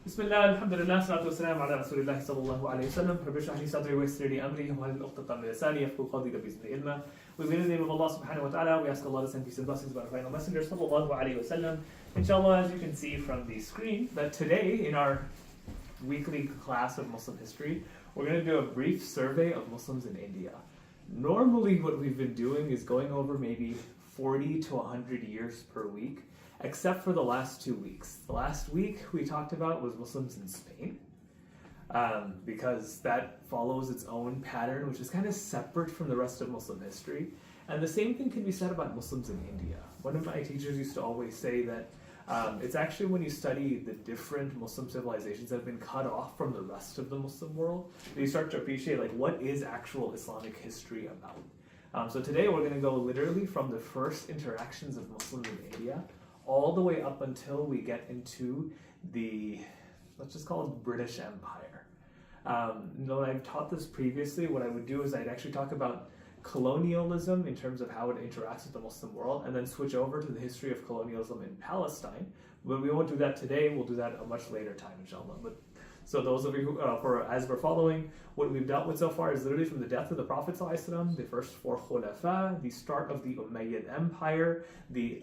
بسم الله الحمد لله والصلاة والسلام على رسول الله صلى الله عليه وسلم. رب اشرح لي صدري ويسر لي أمري واحلل عقدة من لساني يفقهوا قولي بإذن ilma. We begin in the name of Allah subhanahu wa ta'ala. We ask Allah to send peace and blessings about our final messenger sallallahu alayhi wa sallam. Inshallah, as you can see from the screen, that today in our weekly class of Muslim history, we're going to do a brief survey of Muslims in India. Normally what we've been doing is going over maybe 40 to 100 years per week, except for the last 2 weeks. The last week we talked about was Muslims in Spain, because that follows its own pattern, which is kind of separate from the rest of Muslim history. And the same thing can be said about Muslims in India. One of my teachers used to always say that it's actually when you study the different Muslim civilizations that have been cut off from the rest of the Muslim world, that you start to appreciate like what is actual Islamic history about. So today we're going to go literally from the first interactions of Muslims in India all the way up until we get into the, let's just call it British Empire. When I've taught this previously, what I would do is I'd actually talk about colonialism in terms of how it interacts with the Muslim world, and then switch over to the history of colonialism in Palestine. But we won't do that today, we'll do that at a much later time, inshallah. But so those of you who, as we're following, what we've dealt with so far is literally from the death of the Prophet ﷺ, the first 4 khulafa, the start of the Umayyad Empire, the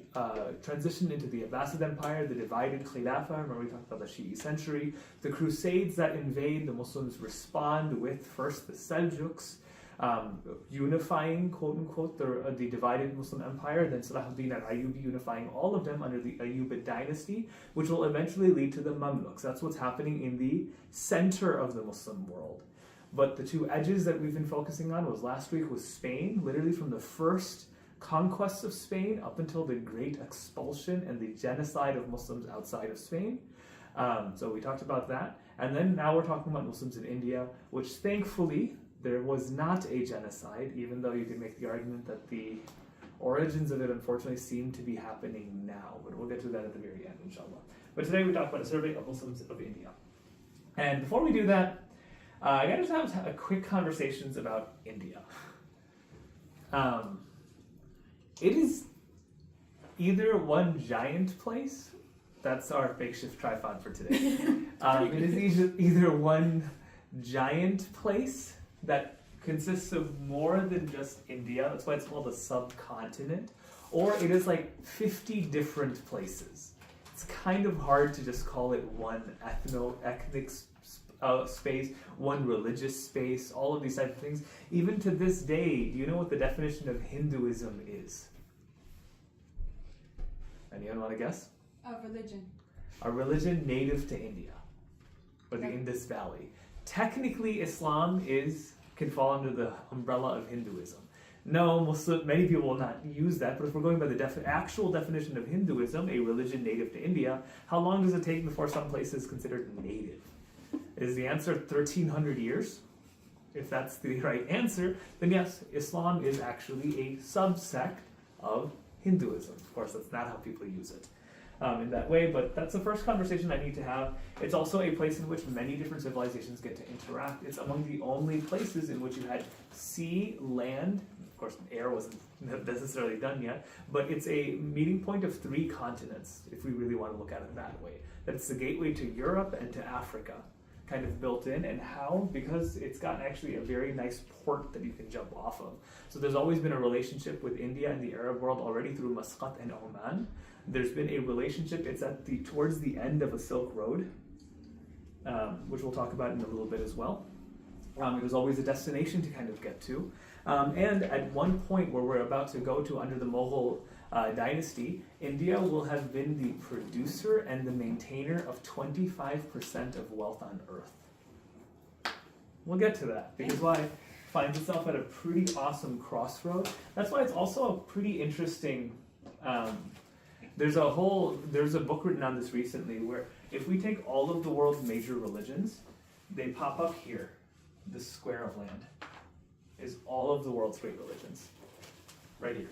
transition into the Abbasid Empire, the divided Khilafah, remember we talked about the Shi'i century, the Crusades that invade, the Muslims respond with first the Seljuks, unifying, quote-unquote, the divided Muslim empire, then Salahuddin al-Ayyubi unifying all of them under the Ayyubid dynasty, which will eventually lead to the Mamluks. That's what's happening in the center of the Muslim world. But the two edges that we've been focusing on was last week was Spain, literally from the first conquests of Spain up until the great expulsion and the genocide of Muslims outside of Spain. So we talked about that. And then now we're talking about Muslims in India, which thankfully there was not a genocide, even though you can make the argument that the origins of it unfortunately seem to be happening now. But we'll get to that at the very end, inshallah. But today we talk about a survey of Muslims of India. And before we do that, I gotta just have a quick conversations about India. It is either one giant place, that's our makeshift tripod for today. It is either one giant place that consists of more than just India, that's why it's called a subcontinent, or it is like 50 different places. It's kind of hard to just call it one ethnic space, one religious space, all of these types of things. Even to this day, do you know what the definition of Hinduism is? Anyone want to guess? A religion. A religion native to India, or the Indus Valley. Technically, Islam can fall under the umbrella of Hinduism. No, many people will not use that, but if we're going by the actual definition of Hinduism, a religion native to India, how long does it take before some place is considered native? Is the answer 1,300 years? If that's the right answer, then yes, Islam is actually a subsect of Hinduism. Of course, that's not how people use it in that way, but that's the first conversation I need to have. It's also a place in which many different civilizations get to interact. It's among the only places in which you had sea, land, of course air wasn't necessarily done yet, but it's a meeting point of 3 continents, if we really want to look at it that way. That it's the gateway to Europe and to Africa, kind of built in. And how? Because it's got actually a very nice port that you can jump off of. So there's always been a relationship with India and the Arab world already through Muscat and Oman. There's been a relationship, it's towards the end of a Silk Road, which we'll talk about in a little bit as well. It was always a destination to kind of get to. And at one point where we're about to go to under the Mughal dynasty, India will have been the producer and the maintainer of 25% of wealth on earth. We'll get to that, because why it finds itself at a pretty awesome crossroad. That's why it's also a pretty interesting, there's a book written on this recently where if we take all of the world's major religions, they pop up here. This square of land is all of the world's great religions. Right here.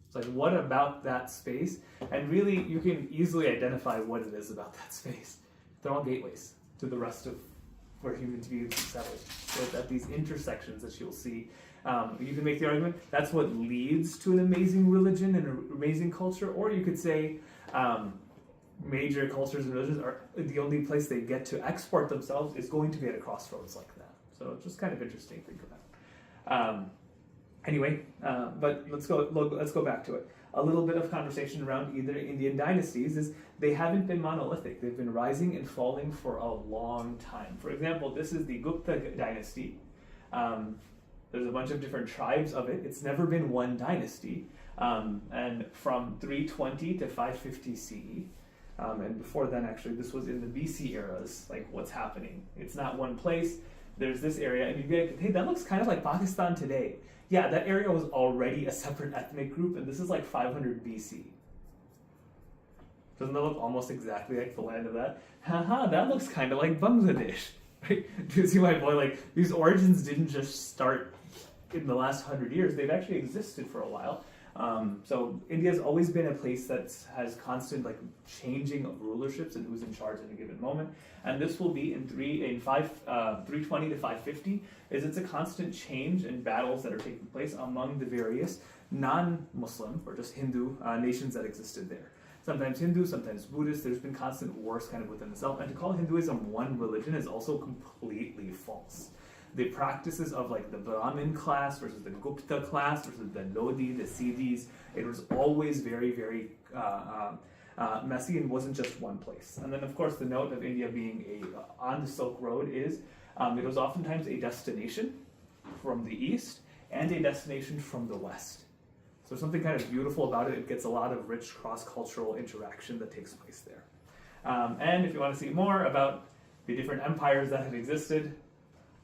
It's like, what about that space? And really, you can easily identify what it is about that space. They're all gateways to the rest of where human beings settle. So at these intersections that you'll see, you can make the argument that's what leads to an amazing religion and an amazing culture, or you could say major cultures and religions are the only place they get to export themselves is going to be at a crossroads like that. So it's just kind of interesting to think about. But let's go back to it. A little bit of conversation around either Indian dynasties is they haven't been monolithic. They've been rising and falling for a long time. For example, this is the Gupta dynasty. There's a bunch of different tribes of it. It's never been one dynasty. And from 320 to 550 CE, and before then, actually, this was in the BC eras, like what's happening. It's not one place. There's this area, and you get, hey, that looks kind of like Pakistan today. Yeah, that area was already a separate ethnic group, and this is like 500 BC. Doesn't that look almost exactly like the land of that? Haha, that looks kind of like Bangladesh. Right? Do you see my point? Like, these origins didn't just start in the last 100 years. They've actually existed for a while. So India's always been a place that has constant like changing of rulerships and who's in charge at a given moment. And this will be in 320 to 550. It's a constant change in battles that are taking place among the various non-Muslim or just Hindu nations that existed there. Sometimes Hindu, sometimes Buddhist. There's been constant wars kind of within itself. And to call Hinduism one religion is also completely false. The practices of like the Brahmin class versus the Gupta class versus the Lodi, the Siddhis, it was always very, very messy and wasn't just one place. And then of course the note of India being on the Silk Road is it was oftentimes a destination from the east and a destination from the west. So something kind of beautiful about it. It gets a lot of rich cross-cultural interaction that takes place there. And if you want to see more about the different empires that have existed,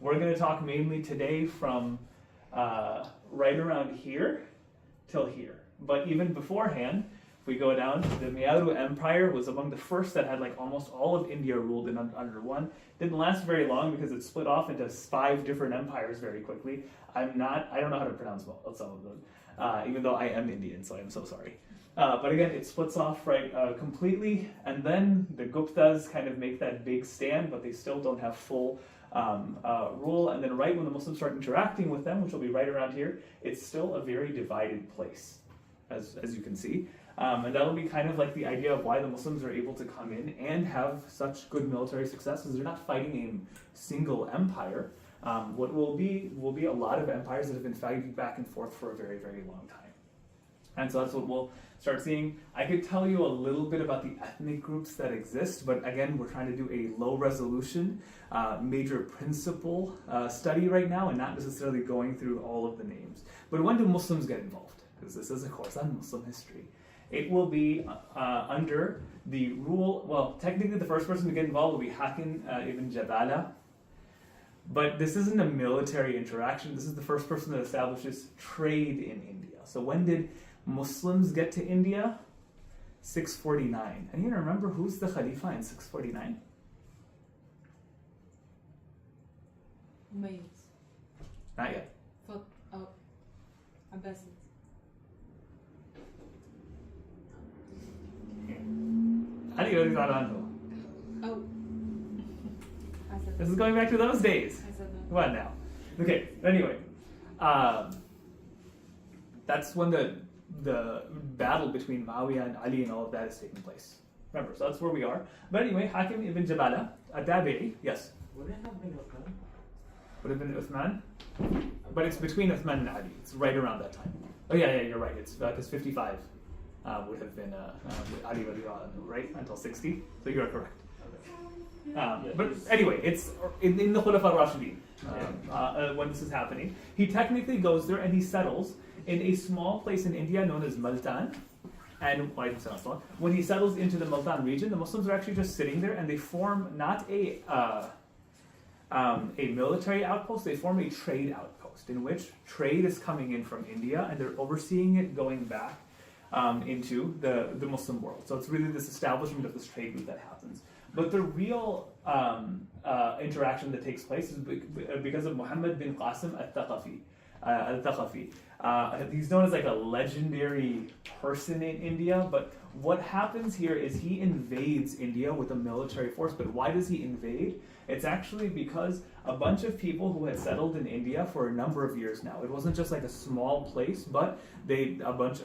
we're going to talk mainly today from right around here till here. But even beforehand, if we go down, the Meru Empire was among the first that had like almost all of India ruled in under one. Didn't last very long because it split off into 5 different empires very quickly. I don't know how to pronounce some of them, even though I am Indian, so I'm so sorry. But again, it splits off completely, and then the Guptas kind of make that big stand, but they still don't have full rule. And then right when the Muslims start interacting with them, which will be right around here, it's still a very divided place, as you can see. And that'll be kind of like the idea of why the Muslims are able to come in and have such good military success, is they're not fighting a single empire. What will be a lot of empires that have been fighting back and forth for a very, very long time. And so that's what we'll start seeing. I could tell you a little bit about the ethnic groups that exist, but again, we're trying to do a low resolution, major principle study right now, and not necessarily going through all of the names. But when do Muslims get involved? Because this is a course on Muslim history. It will be under the rule, well, technically the first person to get involved will be Hakim ibn Jabala. But this isn't a military interaction. This is the first person that establishes trade in India. So when did Muslims get to India? 649. And you remember who's the Khalifa in 649? Umayyads. Not yet. Abbasids. Ali radiallahu Oh. I said This is going back to those days. I said that. What now? Okay, anyway. That's when the battle between Muawiyah and Ali and all of that is taking place. Remember, so that's where we are. But anyway, Hakim ibn Jabala, a Tabi'i, yes. Would it have been Uthman? Would have been Uthman? But it's between Uthman and Ali. It's right around that time. Oh yeah, you're right. It's because 55 would have been Ali radiallahu anhu, right? Until 60. So you're correct. But anyway, it's in the Khulafa Rashidin when this is happening. He technically goes there and he settles in a small place in India known as Multan. And when he settles into the Multan region, the Muslims are actually just sitting there, and they form not a military outpost, they form a trade outpost in which trade is coming in from India, and they're overseeing it going back into the Muslim world. So it's really this establishment of this trade route that happens. But the real interaction that takes place is because of Muhammad bin Qasim al-Thaqafi. al-Thaqafi. He's known as like a legendary person in India, but what happens here is he invades India with a military force. But why does he invade? It's actually because a bunch of people who had settled in India for a number of years now. It wasn't just like a small place, but a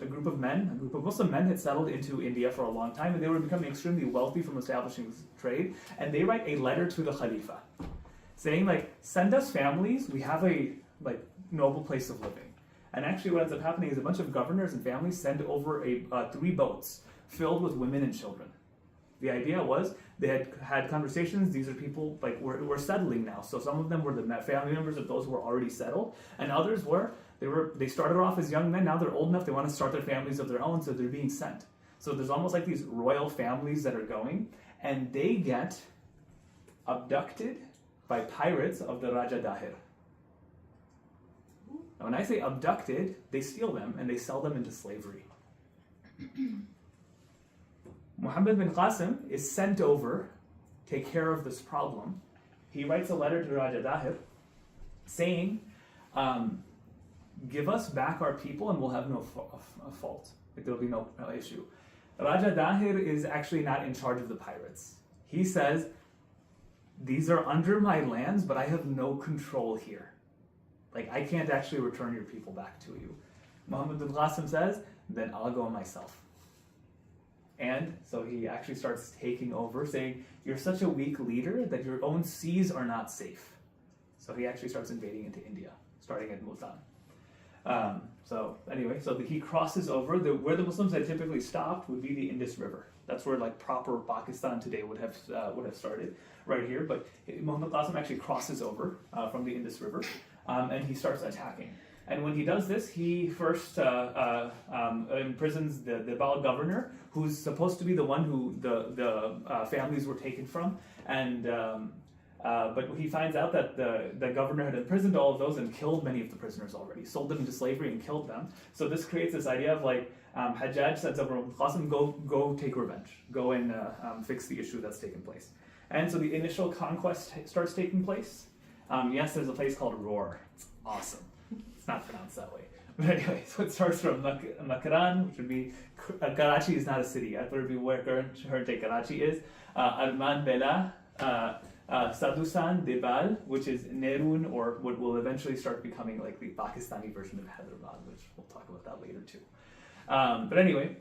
group of Muslim men had settled into India for a long time, and they were becoming extremely wealthy from establishing trade. And they write a letter to the Khalifa, saying like, send us families. We have a like noble place of living. And actually, what ends up happening is a bunch of governors and families send over 3 boats filled with women and children. The idea was they had conversations. These are people like we're settling now. So some of them were the family members of those who were already settled, and others they started off as young men. Now they're old enough. They want to start their families of their own, so they're being sent. So there's almost like these royal families that are going, and they get abducted by pirates of the Raja Dahir. Now, when I say abducted, they steal them and they sell them into slavery. Muhammad bin Qasim is sent over to take care of this problem. He writes a letter to Raja Dahir saying, give us back our people and we'll have no fault. Like, there'll be no issue. Raja Dahir is actually not in charge of the pirates. He says, these are under my lands, but I have no control here. Like, I can't actually return your people back to you. Muhammad bin Qasim says, then I'll go myself. And so he actually starts taking over, saying, you're such a weak leader that your own seas are not safe. So he actually starts invading into India, starting at Multan. So he crosses over. Where the Muslims had typically stopped would be the Indus River. That's where like proper Pakistan today would have started, right here. But Muhammad Qasim actually crosses over from the Indus River, and he starts attacking. And when he does this, he first imprisons the Bal governor, who's supposed to be the one who the families were taken from. And but he finds out that the governor had imprisoned all of those and killed many of the prisoners already, sold them into slavery and killed them. So this creates this idea of like, Hajjaj sends over Qasim, go take revenge, go and fix the issue that's taken place. And so the initial conquest starts taking place. Yes, there's a place called Roar. It's awesome. It's not pronounced that way. But anyway, so it starts from Makaran, which would be, Karachi is not a city. That would be where current Karachi is. Arman Bela, Sadusan, Debal, which is Nerun, or what will eventually start becoming like the Pakistani version of Hyderabad, which we'll talk about that later too. But anyway,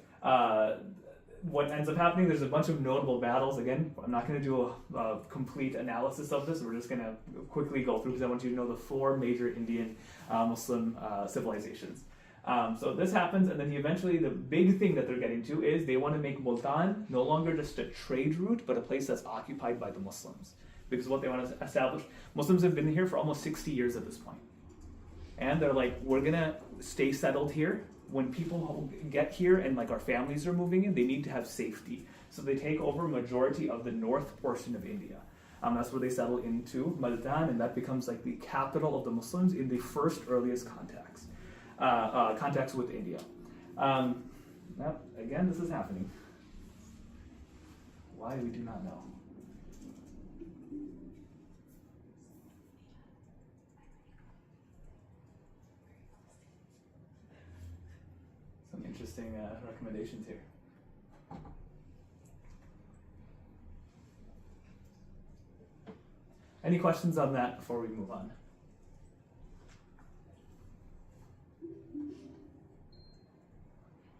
what ends up happening, there's a bunch of notable battles. Again, I'm not going to do a complete analysis of this. We're just going to quickly go through because I want you to know the 4 major Indian Muslim civilizations. So this happens, and then the big thing that they're getting to is they want to make Multan no longer just a trade route, but a place that's occupied by the Muslims. Because what they want to establish, Muslims have been here for almost 60 years at this point. And they're like, we're going to stay settled here. When people get here and like our families are moving in, they need to have safety. So they take over majority of the north portion of India. That's where they settle into Multan, and that becomes like the capital of the Muslims in the first earliest contacts with India. Again, this is happening. Why, we do not know. Some interesting recommendations here. Any questions on that before we move on?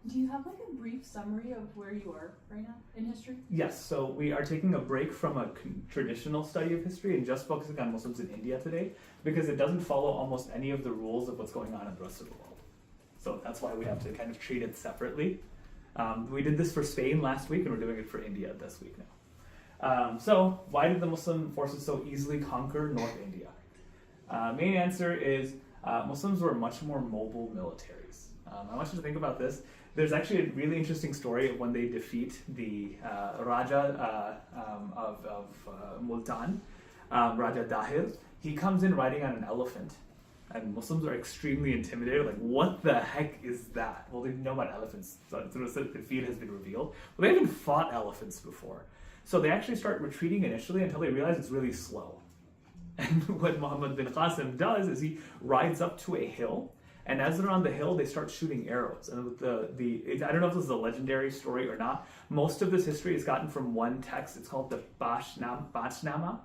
Do you have like a brief summary of where you are right now in history? Yes, so we are taking a break from a traditional study of history and just focusing on Muslims in India today because it doesn't follow almost any of the rules of what's going on in the rest of the world. So that's why we have to kind of treat it separately. We did this for Spain last week and we're doing it for India this week now. So why did the Muslim forces so easily conquer North India? Main answer is Muslims were much more mobile militaries. I want you to think about this. There's actually a really interesting story of when they defeat the Raja of Multan, Raja Dahir. He comes in riding on an elephant. And Muslims are extremely intimidated. Like, what the heck is that? Well, they know about elephants. So the feat has been revealed. Well, they haven't fought elephants before. So they actually start retreating initially until they realize it's really slow. And what Muhammad bin Qasim does is he rides up to a hill, and as they're on the hill, they start shooting arrows. And with I don't know if this is a legendary story or not. Most of this history is gotten from one text. It's called the Bashnama,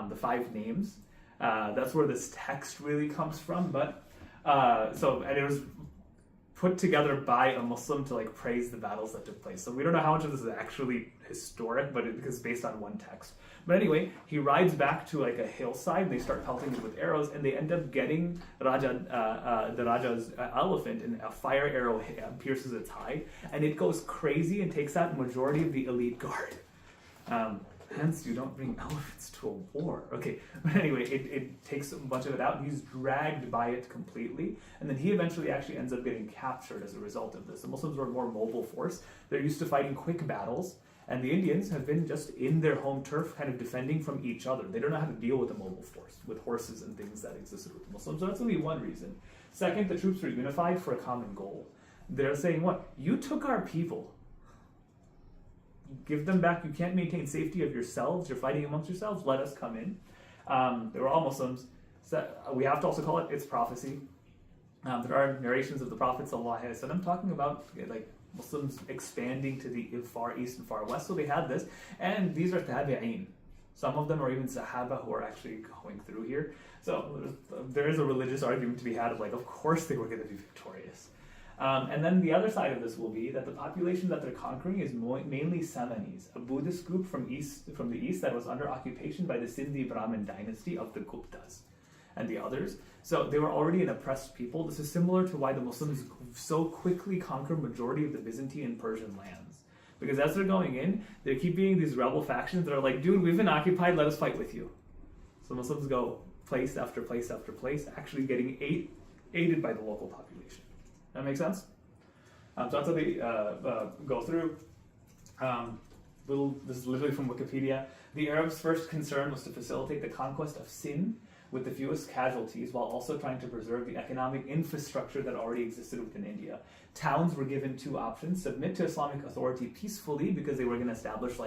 the 5 names. That's where this text really comes from. But and it was put together by a Muslim to like praise the battles that took place. So we don't know how much of this is actually historic, but because it's based on one text. But anyway, he rides back to like a hillside. They start pelting it with arrows, and they end up getting the Raja's elephant, and a fire arrow pierces its hide, and it goes crazy and takes out majority of the elite guard. Hence, you don't bring elephants to a war. Okay, but anyway, it takes a bunch of it out. He's dragged by it completely, and then he eventually actually ends up getting captured as a result of this. The Muslims were a more mobile force. They're used to fighting quick battles, and the Indians have been just in their home turf, kind of defending from each other. They don't know how to deal with a mobile force, with horses and things that existed with the Muslims. So that's only one reason. Second, the troops were unified for a common goal. They're saying, what? You took our people. Give them back. You can't maintain safety of yourselves. You're fighting amongst yourselves. Let us come in. They were all Muslims. So we have to also call it's prophecy. There are narrations of the Prophet ﷺ talking about like Muslims expanding to the far east and far west. So they had this, and these are tabi'een. Some of them are even Sahaba who are actually going through here. So there is a religious argument to be had of like, of course they were going to be victorious. And then the other side of this will be that the population that they're conquering is mainly Samanis, a Buddhist group from the east that was under occupation by the Sindhi Brahmin dynasty of the Guptas and the others. So they were already an oppressed people. This is similar to why the Muslims so quickly conquer majority of the Byzantine and Persian lands. Because as they're going in, they keep being these rebel factions that are like, dude, we've been occupied, let us fight with you. So Muslims go place after place after place, actually getting aided by the local population. That makes sense? So that's how they go through. This is literally from Wikipedia. The Arabs' first concern was to facilitate the conquest of Sindh with the fewest casualties, while also trying to preserve the economic infrastructure that already existed within India. Towns were given 2 options: submit to Islamic authority peacefully, because they were going to establish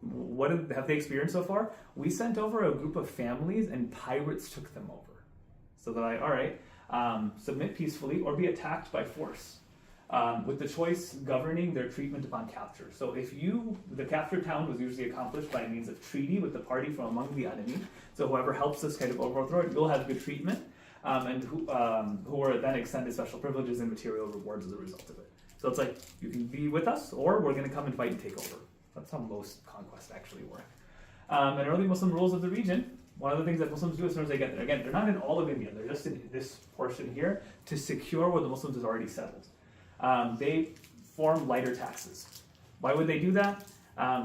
what have they experienced so far? We sent over a group of families and pirates took them over. So they're like, all right, submit peacefully or be attacked by force, with the choice governing their treatment upon capture. So the captured town was usually accomplished by means of treaty with the party from among the enemy. So whoever helps us kind of overthrow it will have good treatment, and who are then extended special privileges and material rewards as a result of it. So it's like, you can be with us, or we're going to come and fight and take over. That's how most conquests actually work. And early Muslim rules of the region, one of the things that Muslims do as soon as they get there, again, they're not in all of India, they're just in this portion here to secure where the Muslims has already settled. They form lighter taxes. Why would they do that?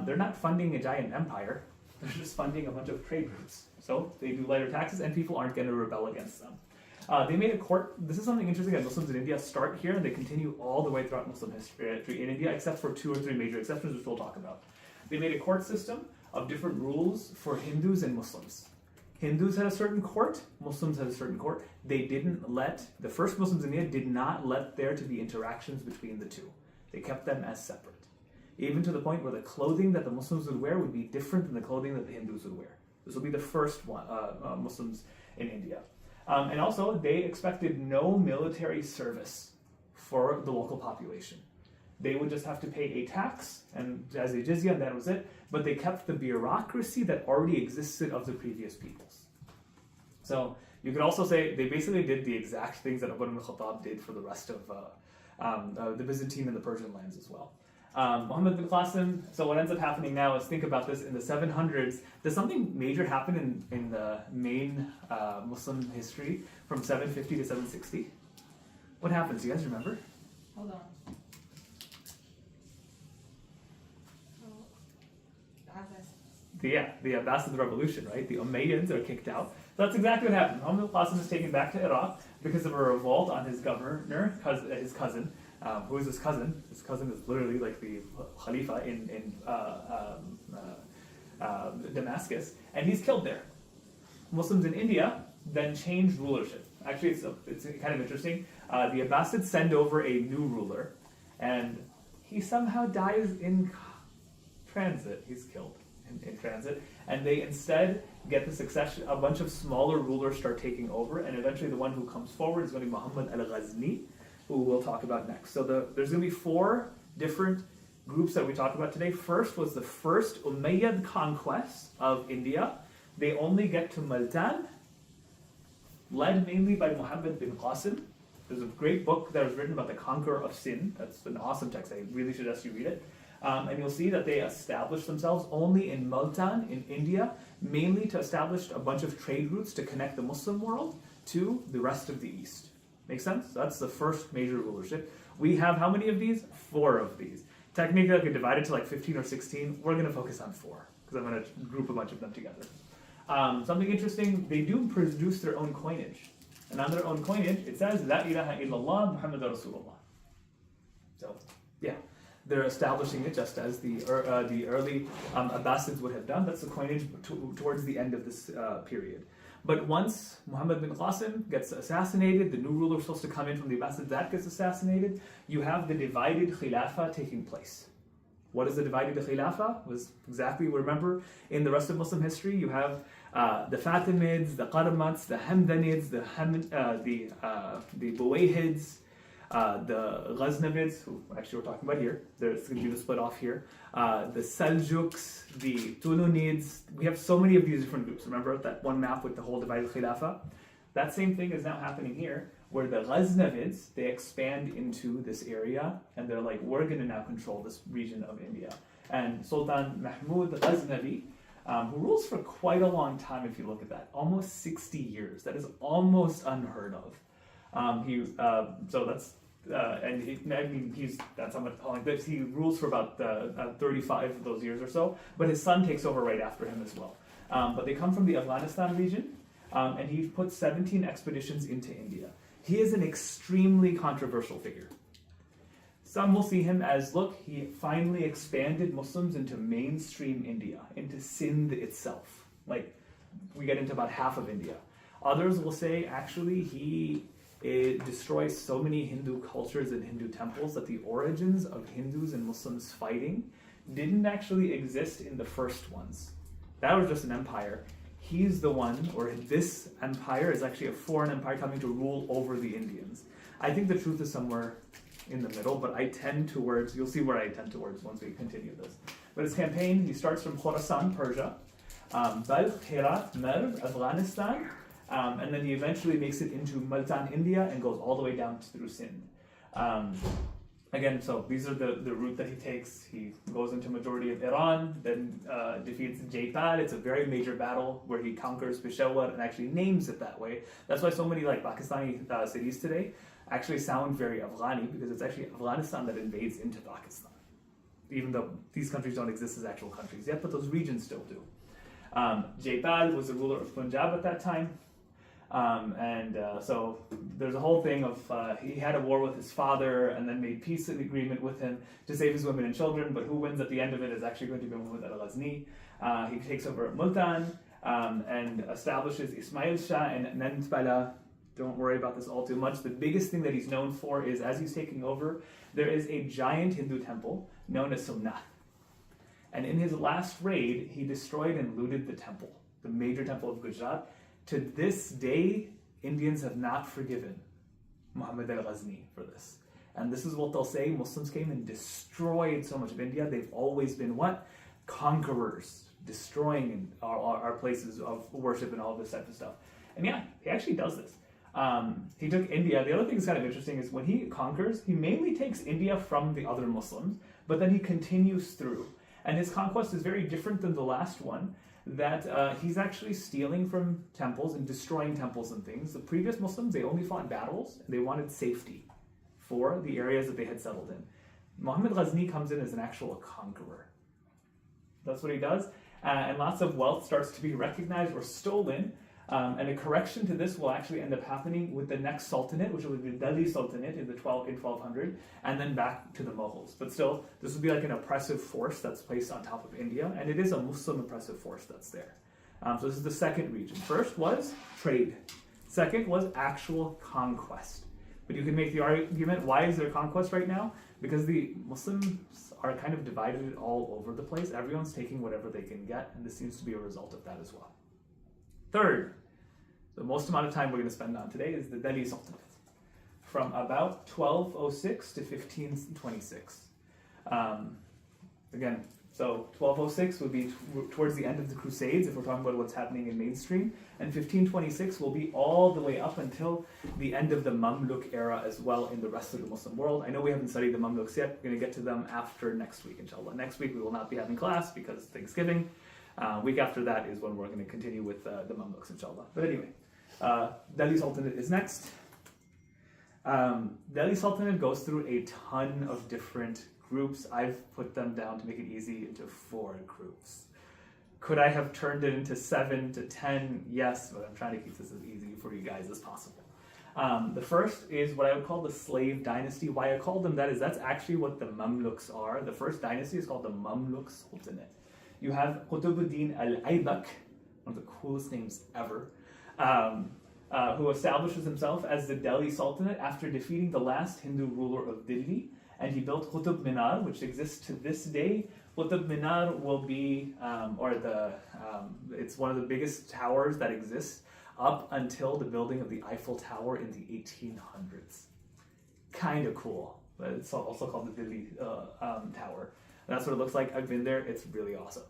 They're not funding a giant empire, they're just funding a bunch of trade routes. So they do lighter taxes and people aren't going to rebel against them. They made a court. This is something interesting that Muslims in India start here and they continue all the way throughout Muslim history in India, except for 2 or 3 major exceptions, which we'll talk about. They made a court system of different rules for Hindus and Muslims. Hindus had a certain court, Muslims had a certain court. The first Muslims in India did not let there to be interactions between the two. They kept them as separate. Even to the point where the clothing that the Muslims would wear would be different than the clothing that the Hindus would wear. This will be the first one, Muslims in India. And also, they expected no military service for the local population. They would just have to pay a tax and as a jizya, and that was it. But they kept the bureaucracy that already existed of the previous peoples. So you could also say they basically did the exact things that Umar ibn Khattab did for the rest of the Byzantine and the Persian lands as well. Muhammad bin Qasim, so what ends up happening now is, think about this, in the 700s, does something major happen in the main Muslim history from 750 to 760? What happens? Do you guys remember? Hold on. The Abbasid revolution, right? The Umayyads are kicked out. So that's exactly what happened. Muhammad bin Qasim is taken back to Iraq because of a revolt on his governor, his cousin. Who is his cousin? His cousin is literally like the Khalifa in Damascus, and he's killed there. Muslims in India then changed rulership. Actually, it's kind of interesting. The Abbasids send over a new ruler, and he somehow dies in transit. He's killed. in transit, and they instead get the succession. A bunch of smaller rulers start taking over, and eventually the one who comes forward is going to be Muhammad al-Ghazni, who we'll talk about next. So there's going to be 4 different groups that we talked about today. First was the first Umayyad conquest of India. They only get to Multan, led mainly by Muhammad bin Qasim. There's a great book that was written about the conqueror of Sind. That's an awesome text. I really suggest you read it. And you'll see that they established themselves only in Multan, in India, mainly to establish a bunch of trade routes to connect the Muslim world to the rest of the East. Make sense? That's the first major rulership. We have how many of these? 4 of these. Technically, I could divide it to like 15 or 16. We're going to focus on 4 because I'm going to group a bunch of them together. Something interesting, they do produce their own coinage. And on their own coinage, it says, La ilaha illallah Muhammad Rasulullah. So, yeah, they're establishing it just as the early Abbasids would have done. That's the coinage towards the end of this period. But once Muhammad bin Qasim gets assassinated, the new ruler supposed to come in from the Abbasids, that gets assassinated, you have the divided Khilafah taking place. What is the divided Khilafah? Was exactly, remember, in the rest of Muslim history, you have the Fatimids, the Qarmats, the Hamdanids, the Buwayhids, the Ghaznavids, who actually we're talking about here. There's going to be the split off here. The Seljuks, the Tulunids. We have so many of these different groups. Remember that one map with the whole divided Khilafah? That same thing is now happening here, where the Ghaznavids, they expand into this area, and they're like, we're going to now control this region of India. And Sultan Mahmud Ghaznavi, who rules for quite a long time, if you look at that, almost 60 years. That is almost unheard of. That's how much long this. He rules for about 35 of those years or so, but his son takes over right after him as well. But they come from the Afghanistan region, and he put 17 expeditions into India. He is an extremely controversial figure. Some will see him as, look, he finally expanded Muslims into mainstream India, into Sindh itself. Like, we get into about half of India. Others will say, actually, it destroys so many Hindu cultures and Hindu temples that the origins of Hindus and Muslims fighting didn't actually exist in the first ones. That was just an empire. He's the one, or this empire is actually a foreign empire coming to rule over the Indians. I think the truth is somewhere in the middle, but I tend towards, you'll see where I tend towards once we continue this. But his campaign, he starts from Khorasan, Persia, Balkh, Herat, Merv, Afghanistan, and then he eventually makes it into Multan, India, and goes all the way down through Sindh. Again, so these are the route that he takes. He goes into majority of Iran, then defeats Jaipal. It's a very major battle where he conquers Peshawar and actually names it that way. That's why so many like Pakistani cities today actually sound very Afghani, because it's actually Afghanistan that invades into Pakistan. Even though these countries don't exist as actual countries yet, but those regions still do. Jaipal was the ruler of Punjab at that time. So there's a whole thing of he had a war with his father and then made peace agreement with him to save his women and children, but who wins at the end of it is actually going to be Muhammad al-Ghazni. He takes over Multan and establishes Ismail Shah and Nantbala. Don't worry about this all too much. The biggest thing that he's known for is, as he's taking over, there is a giant Hindu temple known as Somnath. And in his last raid, he destroyed and looted the temple, the major temple of Gujarat. To this day, Indians have not forgiven Muhammad al-Ghazni for this. And this is what they'll say: Muslims came and destroyed so much of India. They've always been what? Conquerors, destroying our places of worship and all this type of stuff. And yeah, he actually does this. He took India. The other thing that's kind of interesting is when he conquers, he mainly takes India from the other Muslims, but then he continues through. And his conquest is very different than the last one, that he's actually stealing from temples and destroying temples and things. The previous Muslims, they only fought battles, and they wanted safety for the areas that they had settled in. Muhammad Ghazni comes in as an actual conqueror. That's what he does. And lots of wealth starts to be recognized or stolen. And a correction to this will actually end up happening with the next sultanate, which will be the Delhi Sultanate in 1200, and then back to the Mughals. But still, this would be like an oppressive force that's placed on top of India, and it is a Muslim oppressive force that's there. So this is the second region. First was trade. Second was actual conquest. But you can make the argument, why is there conquest right now? Because the Muslims are kind of divided all over the place. Everyone's taking whatever they can get, and this seems to be a result of that as well. Third, the most amount of time we're going to spend on today is the Delhi Sultanate, from about 1206 to 1526. Again, so 1206 would be towards the end of the Crusades, if we're talking about what's happening in mainstream, and 1526 will be all the way up until the end of the Mamluk era as well in the rest of the Muslim world. I know we haven't studied the Mamluks yet. We're going to get to them after next week, inshallah. Next week we will not be having class because Thanksgiving. Week after that is when we're going to continue with the Mamluks, inshallah. But anyway, Delhi Sultanate is next. Delhi Sultanate goes through a ton of different groups. I've put them down to make it easy into 4 groups. Could I have turned it into 7 to 10? Yes, but I'm trying to keep this as easy for you guys as possible. The first is what I would call the slave dynasty. Why I call them that is that's actually what the Mamluks are. The first dynasty is called the Mamluk Sultanate. You have Qutbuddin al-Aybak, one of the coolest names ever, who establishes himself as the Delhi Sultanate after defeating the last Hindu ruler of Delhi. And he built Qutb Minar, which exists to this day. Qutb Minar will be, it's one of the biggest towers that exists up until the building of the Eiffel Tower in the 1800s. Kind of cool, but it's also called the Delhi Tower. That's what it looks like. I've been there. It's really awesome.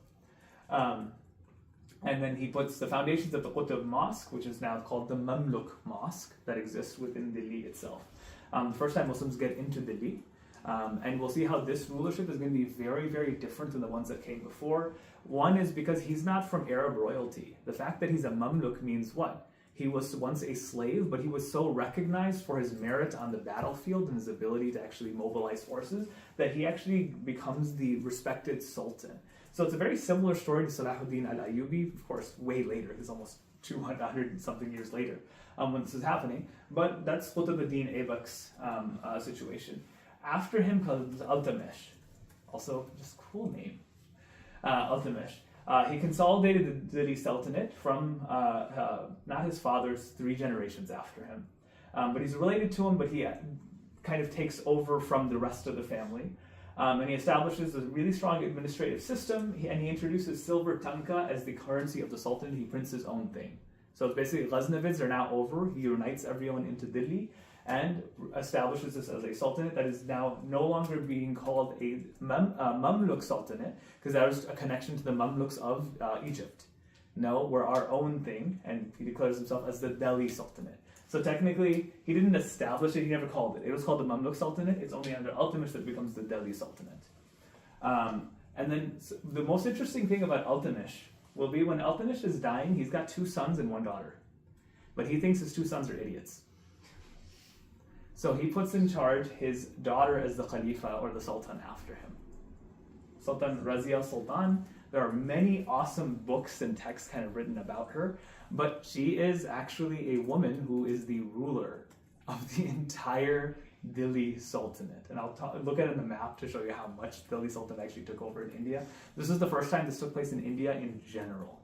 And then he puts the foundations of the Qutb Mosque, which is now called the Mamluk Mosque, that exists within Delhi itself. The first time Muslims get into Delhi. And we'll see how this rulership is going to be very, very different than the ones that came before. One is because he's not from Arab royalty. The fact that he's a Mamluk means what? He was once a slave, but he was so recognized for his merit on the battlefield and his ability to actually mobilize forces that he actually becomes the respected sultan. So it's a very similar story to Salahuddin al-Ayyubi, of course, way later. It's almost 200 something years later when this is happening. But that's Qutbuddin Aybak's situation. After him comes Iltutmish, also just cool name, Iltutmish. He consolidated the Delhi Sultanate from not his father's 3 generations after him, but he's related to him, but he kind of takes over from the rest of the family. And he establishes a really strong administrative system, and he introduces silver tanka as the currency of the Sultan. He prints his own thing. So it's basically Ghaznavids are now over. He unites everyone into Delhi and establishes this as a sultanate that is now no longer being called a Mamluk Sultanate, because that was a connection to the Mamluks of Egypt. No, we're our own thing, and he declares himself as the Delhi Sultanate. So technically, he didn't establish it, he never called it. It was called the Mamluk Sultanate. It's only under Iltutmish that it becomes the Delhi Sultanate. And then the most interesting thing about Iltutmish will be when Iltutmish is dying, he's got 2 sons and 1 daughter. But he thinks his 2 sons are idiots. So he puts in charge his daughter as the Khalifa or the Sultan after him. Sultan Razia Sultan. There are many awesome books and texts kind of written about her, but she is actually a woman who is the ruler of the entire Delhi Sultanate. And I'll look at it in the map to show you how much Delhi Sultanate actually took over in India. This is the first time this took place in India in general.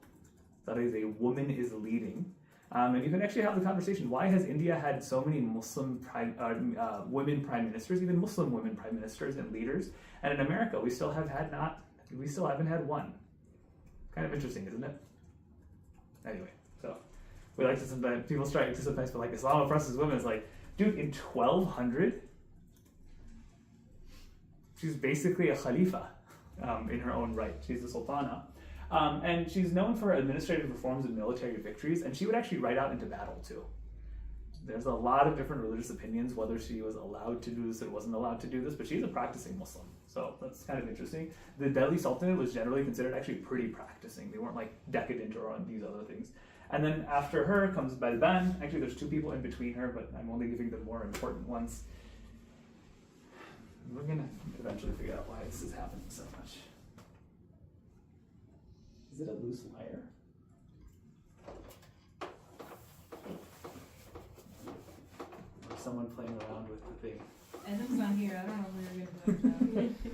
That is, a woman is leading. And you can actually have the conversation, why has India had so many Muslim women prime ministers, even Muslim women prime ministers and leaders? And in America, we still haven't had one. Kind of interesting, isn't it? Anyway, so we like to sometimes, people strike to sometimes feel like Islam oppresses women. It's like, dude, in 1200, she's basically a Khalifa in her own right. She's a Sultana. And she's known for administrative reforms and military victories, and she would actually ride out into battle too. There's a lot of different religious opinions whether she was allowed to do this or wasn't allowed to do this, but she's a practicing Muslim, so that's kind of interesting. The Delhi Sultanate was generally considered actually pretty practicing. They weren't like decadent or on these other things. And then after her comes Balban. Actually, there's 2 people in between her, but I'm only giving the more important ones. We're gonna eventually figure out why this is happening so much. Is it a loose wire? Or someone playing around with the thing? Adam's not here. I don't know if we were going to do it.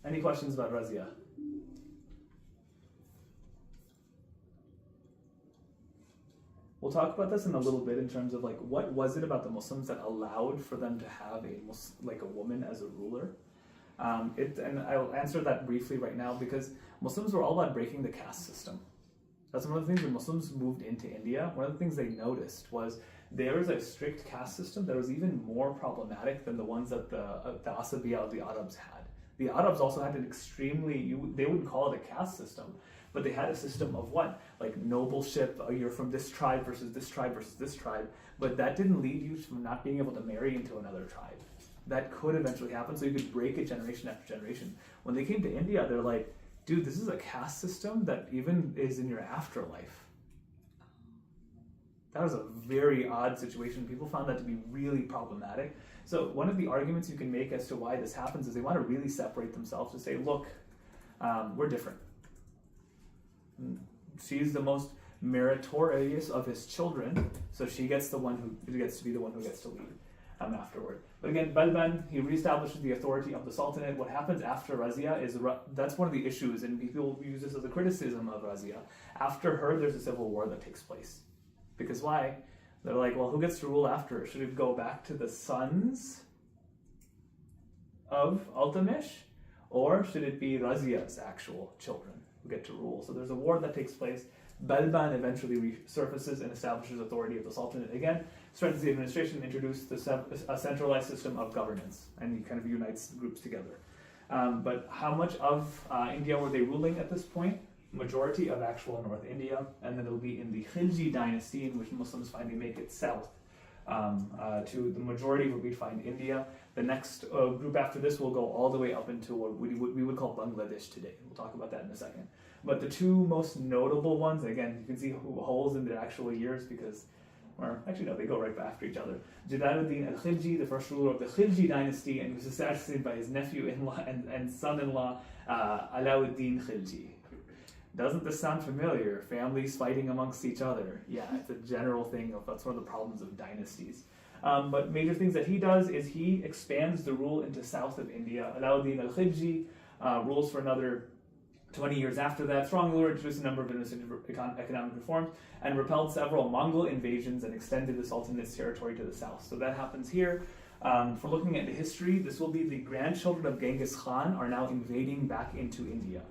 Any questions about Razia? We'll talk about this in a little bit in terms of like what was it about the Muslims that allowed for them to have a woman as a ruler. And I'll answer that briefly right now because Muslims were all about breaking the caste system. That's one of the things when Muslims moved into India. One of the things they noticed was there was a strict caste system that was even more problematic than the ones that the Asabiya of the Arabs had. The Arabs also had an they wouldn't call it a caste system, but they had a system of what? Like nobleship, you're from this tribe versus this tribe versus this tribe, but that didn't lead you to not being able to marry into another tribe. That could eventually happen, so you could break it generation after generation. When they came to India, they're like, dude, this is a caste system that even is in your afterlife. That was a very odd situation. People found that to be really problematic. So one of the arguments you can make as to why this happens is they want to really separate themselves to say, look, we're different. She's the most meritorious of his children, so she gets the one who gets to be the one who gets to lead afterward. But again, Balban, he reestablishes the authority of the Sultanate. What happens after Razia is, that's one of the issues, and people use this as a criticism of Razia. After her, there's a civil war that takes place. Because why? They're like, well, who gets to rule after her? Should it go back to the sons of Altamish? Or should it be Razia's actual children who get to rule? So there's a war that takes place. Balban eventually resurfaces and establishes authority of the Sultanate again, strengthens the administration, introduces a centralized system of governance, and he kind of unites groups together. But how much of India were they ruling at this point? Majority of actual North India, and then it'll be in the Khilji dynasty in which Muslims finally make it south to the majority of what we'd find India. The next group after this will go all the way up into what we would call Bangladesh today. We'll talk about that in a second. But the two most notable ones, again, you can see holes in their actual years because, or actually no, they go right after each other. Jalaluddin al-Khilji, the first ruler of the Khilji dynasty, and he was assassinated by his nephew-in-law and son-in-law, Alauddin Khilji. Doesn't this sound familiar? Families fighting amongst each other. Yeah, it's a general thing. That's one of the problems of dynasties. But major things that he does is he expands the rule into south of India. Alauddin al-Khilji rules for another 20 years after that. Strong ruler, introduced a number of administrative economic reforms and repelled several Mongol invasions and extended the Sultanate's territory to the south. So that happens here. For looking at the history, this will be the grandchildren of Genghis Khan are now invading back into India.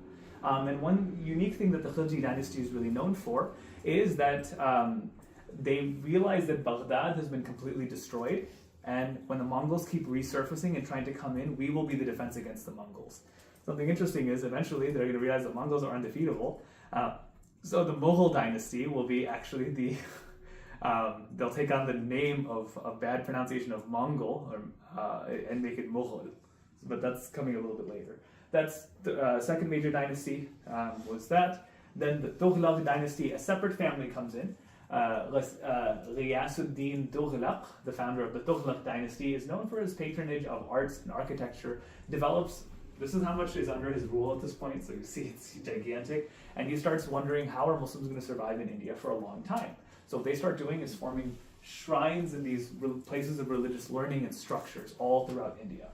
And one unique thing that the Khilji dynasty is really known for is that they realize that Baghdad has been completely destroyed, and when the Mongols keep resurfacing and trying to come in, we will be the defense against the Mongols. Something interesting is eventually they're going to realize the Mongols are undefeatable. So the Mughal dynasty will be actually the, they'll take on the name of a bad pronunciation of Mongol and make it Mughal. But that's coming a little bit later. That's the second major dynasty was that. Then the Tughlaq dynasty, a separate family comes in. Ghiyasuddin Tughlaq, the founder of the Tughlaq dynasty, is known for his patronage of arts and architecture, develops, this is how much is under his rule at this point, so you see it's gigantic, and he starts wondering how are Muslims going to survive in India for a long time. So what they start doing is forming shrines in these places of religious learning and structures all throughout India.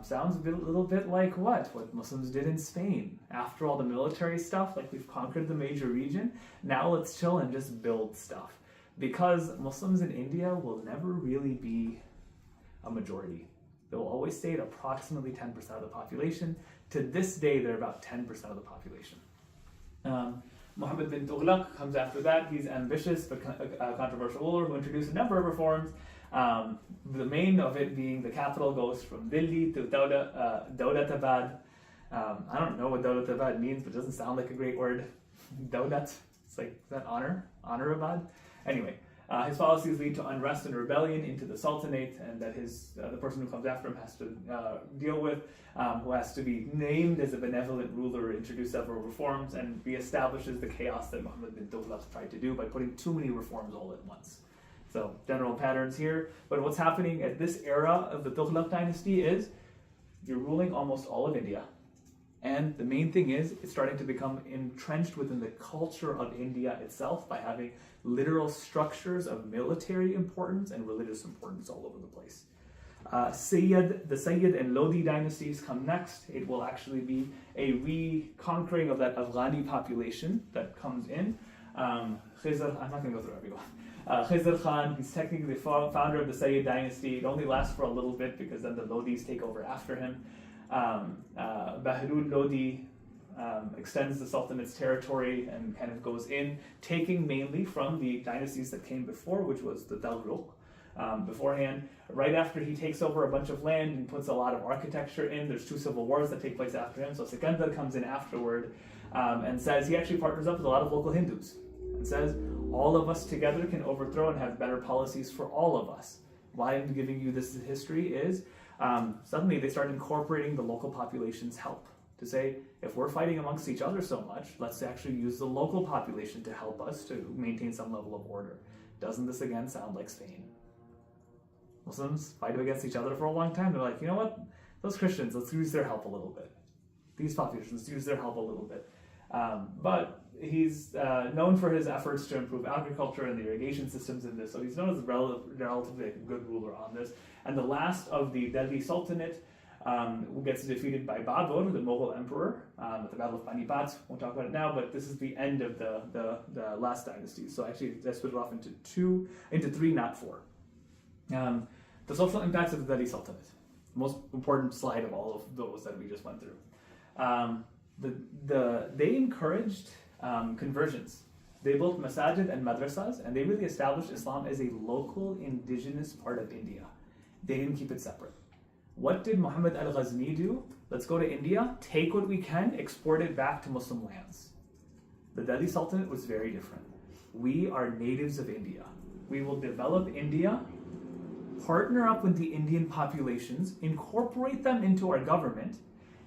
Sounds a little bit like what Muslims did in Spain. After all the military stuff, like we've conquered the major region, now let's chill and just build stuff. Because Muslims in India will never really be a majority. They'll always stay at approximately 10% of the population. To this day, they're about 10% of the population. Muhammad bin Tughlaq comes after that. He's ambitious but a controversial ruler who introduced a number of reforms. The main of it being the capital goes from Delhi to Dawlatabad. I don't know what Dawlatabad means, but it doesn't sound like a great word. Dawlat, it's like, is that honor? Honorabad? Anyway, his policies lead to unrest and rebellion into the Sultanate, and that the person who comes after him has to deal with, who has to be named as a benevolent ruler, introduce several reforms, and reestablishes the chaos that Muhammad bin Tughlaq tried to do by putting too many reforms all at once. So general patterns here, but what's happening at this era of the Tughlaq dynasty is you're ruling almost all of India, and the main thing is it's starting to become entrenched within the culture of India itself by having literal structures of military importance and religious importance all over the place. The Sayyid and Lodi dynasties come next. It will actually be a reconquering of that Afghani population that comes in. Khizr, I'm not going to go through everyone. Khizr Khan, he's technically the founder of the Sayyid dynasty. It only lasts for a little bit because then the Lodis take over after him. Bahrul Lodi extends the Sultanate's territory and kind of goes in, taking mainly from the dynasties that came before, which was the Dalruq beforehand. Right after he takes over a bunch of land and puts a lot of architecture in, there's 2 civil wars that take place after him. So Sikandar comes in afterward and says he actually partners up with a lot of local Hindus and says, all of us together can overthrow and have better policies for all of us. Why I'm giving you this history is suddenly they start incorporating the local population's help to say, if we're fighting amongst each other so much, let's actually use the local population to help us to maintain some level of order. Doesn't this again sound like Spain? Muslims fight against each other for a long time. They're like, you know what? Those Christians, let's use their help a little bit. These populations, let's use their help a little bit. But he's known for his efforts to improve agriculture and the irrigation systems in this. So he's known as a relatively good ruler on this. And the last of the Delhi Sultanate gets defeated by Babur, the Mughal emperor, at the Battle of Panipat. Won't talk about it now, but this is the end of the last dynasty. So actually, that's split off into 3, not 4. The social impacts of the Delhi Sultanate, the most important slide of all of those that we just went through. They encouraged conversions. They built masajid and madrasas, and they really established Islam as a local indigenous part of India. They didn't keep it separate. What did Muhammad al-Ghazni do? Let's go to India, take what we can, export it back to Muslim lands. The Delhi Sultanate was very different. We are natives of India. We will develop India, partner up with the Indian populations, incorporate them into our government,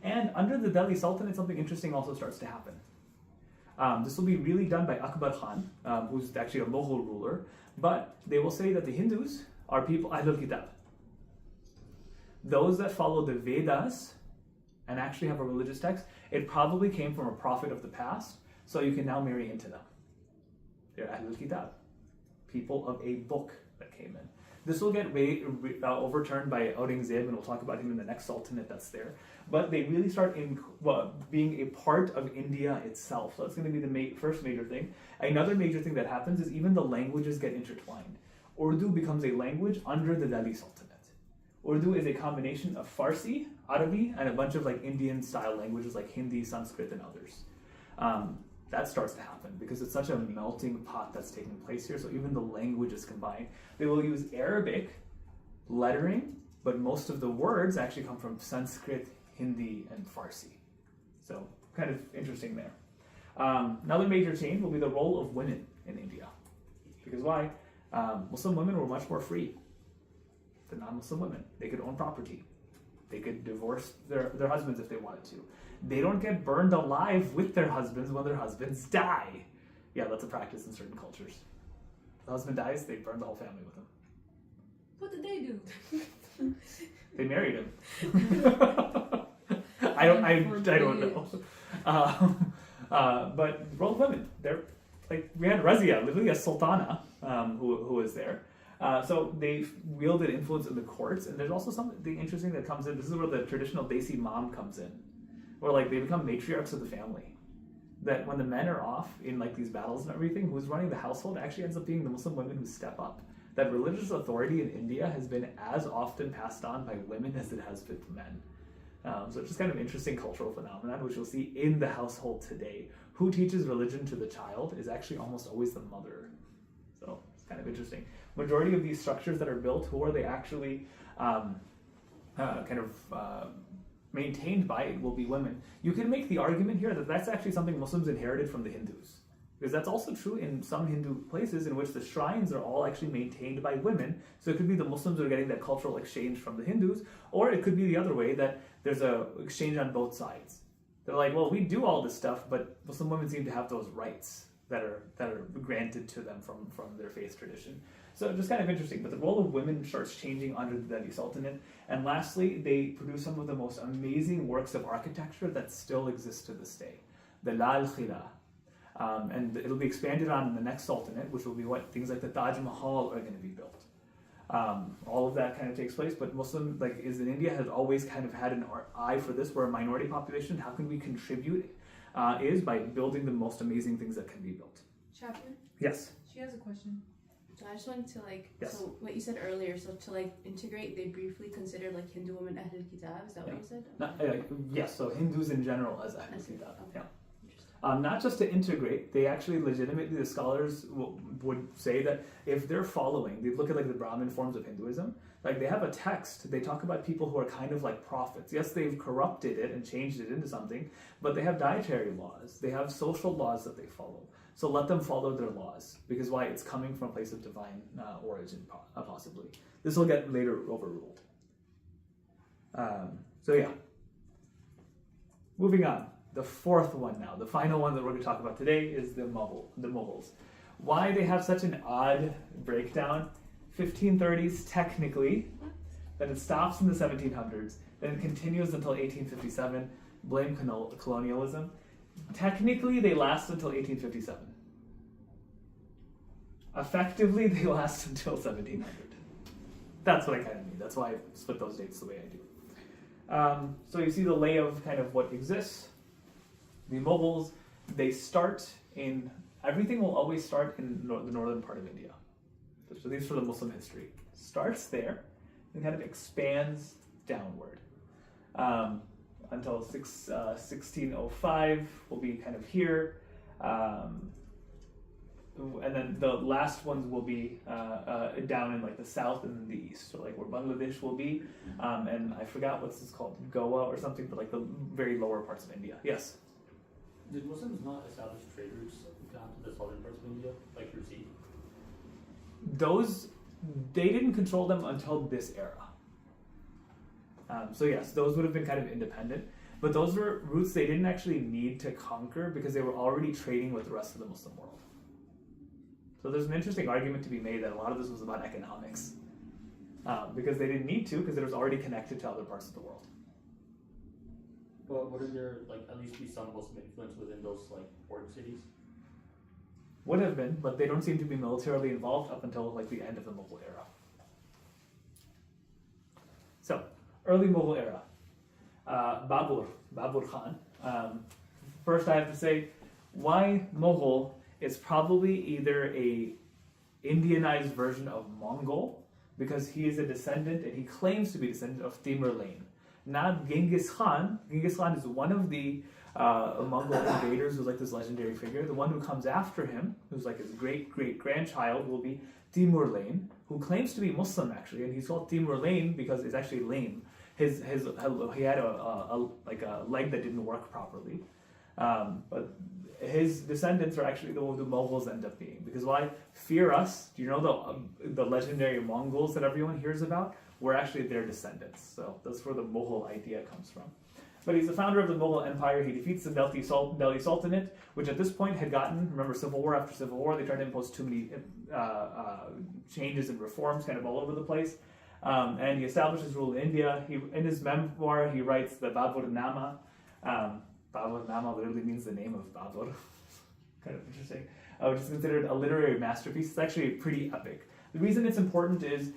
and under the Delhi Sultanate, something interesting also starts to happen. This will be really done by Akbar Khan, who's actually a Mughal ruler, but they will say that the Hindus are people, Ahlul Kitab. Those that follow the Vedas and actually have a religious text, it probably came from a prophet of the past, so you can now marry into them. They're Ahlul Kitab, people of a book that came in. This will get overturned by Aurangzeb, and we'll talk about him in the next sultanate that's there. But they really start being a part of India itself. So that's going to be the first major thing. Another major thing that happens is even the languages get intertwined. Urdu becomes a language under the Delhi Sultanate. Urdu is a combination of Farsi, Arabi, and a bunch of Indian-style languages like Hindi, Sanskrit, and others. That starts to happen because it's such a melting pot that's taking place here. So even the language is combined. They will use Arabic lettering, but most of the words actually come from Sanskrit, Hindi, and Farsi. So kind of interesting there. Another major change will be the role of women in India. Because why? Muslim women were much more free than non-Muslim women. They could own property. They could divorce their husbands if they wanted to. They don't get burned alive with their husbands when their husbands die. Yeah, that's a practice in certain cultures. If the husband dies, they burn the whole family with him. What did they do? They married him. I don't know. But the role of women, they're we had Razia, literally a sultana, who was there. So they wielded influence in the courts, and there's also something interesting that comes in. This is where the traditional Desi mom comes in, where they become matriarchs of the family. That when the men are off in these battles and everything, who's running the household actually ends up being the Muslim women who step up. That religious authority in India has been as often passed on by women as it has been to men. So it's just kind of interesting cultural phenomenon, which you'll see in the household today. Who teaches religion to the child is actually almost always the mother. So it's kind of interesting. Majority of these structures that are built, who are they actually maintained by will be women. You can make the argument here that that's actually something Muslims inherited from the Hindus. Because that's also true in some Hindu places in which the shrines are all actually maintained by women. So it could be the Muslims are getting that cultural exchange from the Hindus, or it could be the other way, that there's a exchange on both sides. They're like, well, we do all this stuff, but Muslim women seem to have those rights that are granted to them from their faith tradition. So just kind of interesting. But the role of women starts changing under the Delhi Sultanate. And lastly, they produce some of the most amazing works of architecture that still exist to this day. The Lal Khila. And it'll be expanded on in the next Sultanate, which will be what things like the Taj Mahal are going to be built. All of that kind of takes place, but Muslim, is in India, has always kind of had an eye for this. We're a minority population. How can we contribute? Is by building the most amazing things that can be built. chapter? Yes. She has a question. So I just wanted to Yes. so what you said earlier, so to integrate, they briefly considered Hindu women Ahl al-Kitab, is that what you said? Yes, so Hindus in general as Ahl I see. al-Kitab. Okay. Yeah. Interesting. Not just to integrate, they actually legitimately, the scholars would say that if they're following, they look at the Brahmin forms of Hinduism, they have a text, they talk about people who are kind of like prophets. Yes, they've corrupted it and changed it into something, but they have dietary laws, they have social laws that they follow. So let them follow their laws, because why? It's coming from a place of divine origin, possibly. This will get later overruled. So yeah. Moving on. The fourth one now, the final one that we're going to talk about today is the Mughals. Why they have such an odd breakdown. 1530s technically, then it stops in the 1700s, then it continues until 1857, blame colonialism. Technically, they last until 1857. Effectively, they last until 1700. That's what I kind of mean. That's why I split those dates the way I do. So you see the lay of kind of what exists. The Mughals, they start in, everything will always start in the northern part of India. So these are the Muslim history. Starts there and kind of expands downward. Until 1605 will be kind of here. And then the last ones will be down in the south and the east. So where Bangladesh will be. And I forgot what's this called, Goa or something, but the very lower parts of India. Yes? Did Muslims not establish trade routes down to the southern parts of India, through sea? Those, they didn't control them until this era. So yes, those would have been kind of independent, but those were routes they didn't actually need to conquer because they were already trading with the rest of the Muslim world. So there's an interesting argument to be made that a lot of this was about economics, because they didn't need to because it was already connected to other parts of the world. But wouldn't there at least be some Muslim influence within those port cities? Would have been, but they don't seem to be militarily involved up until the end of the Mughal era. So, early Mughal era. Babur Khan. First I have to say, why Mughal is probably either a Indianized version of Mongol, because he is a descendant, and he claims to be a descendant of Timur Lane. Not Genghis Khan. Genghis Khan is one of the Mongol invaders who's this legendary figure. The one who comes after him, who's his great-great-grandchild, will be Timur Lane, who claims to be Muslim actually, and he's called Timur Lane because it's actually lame. He had a leg that didn't work properly, but his descendants are actually the Mongols end up being. Because why? Fear us. Do you know the legendary Mongols that everyone hears about? We're actually their descendants. So that's where the Mughal idea comes from. But he's the founder of the Mughal Empire. He defeats the Delhi Sultanate, which at this point had gotten, remember, civil war after civil war. They tried to impose too many changes and reforms kind of all over the place. And he establishes rule in India. In his memoir, he writes the Babur Nama. Babur Nama literally means the name of Babur. Kind of interesting. Which is considered a literary masterpiece. It's actually pretty epic. The reason it's important is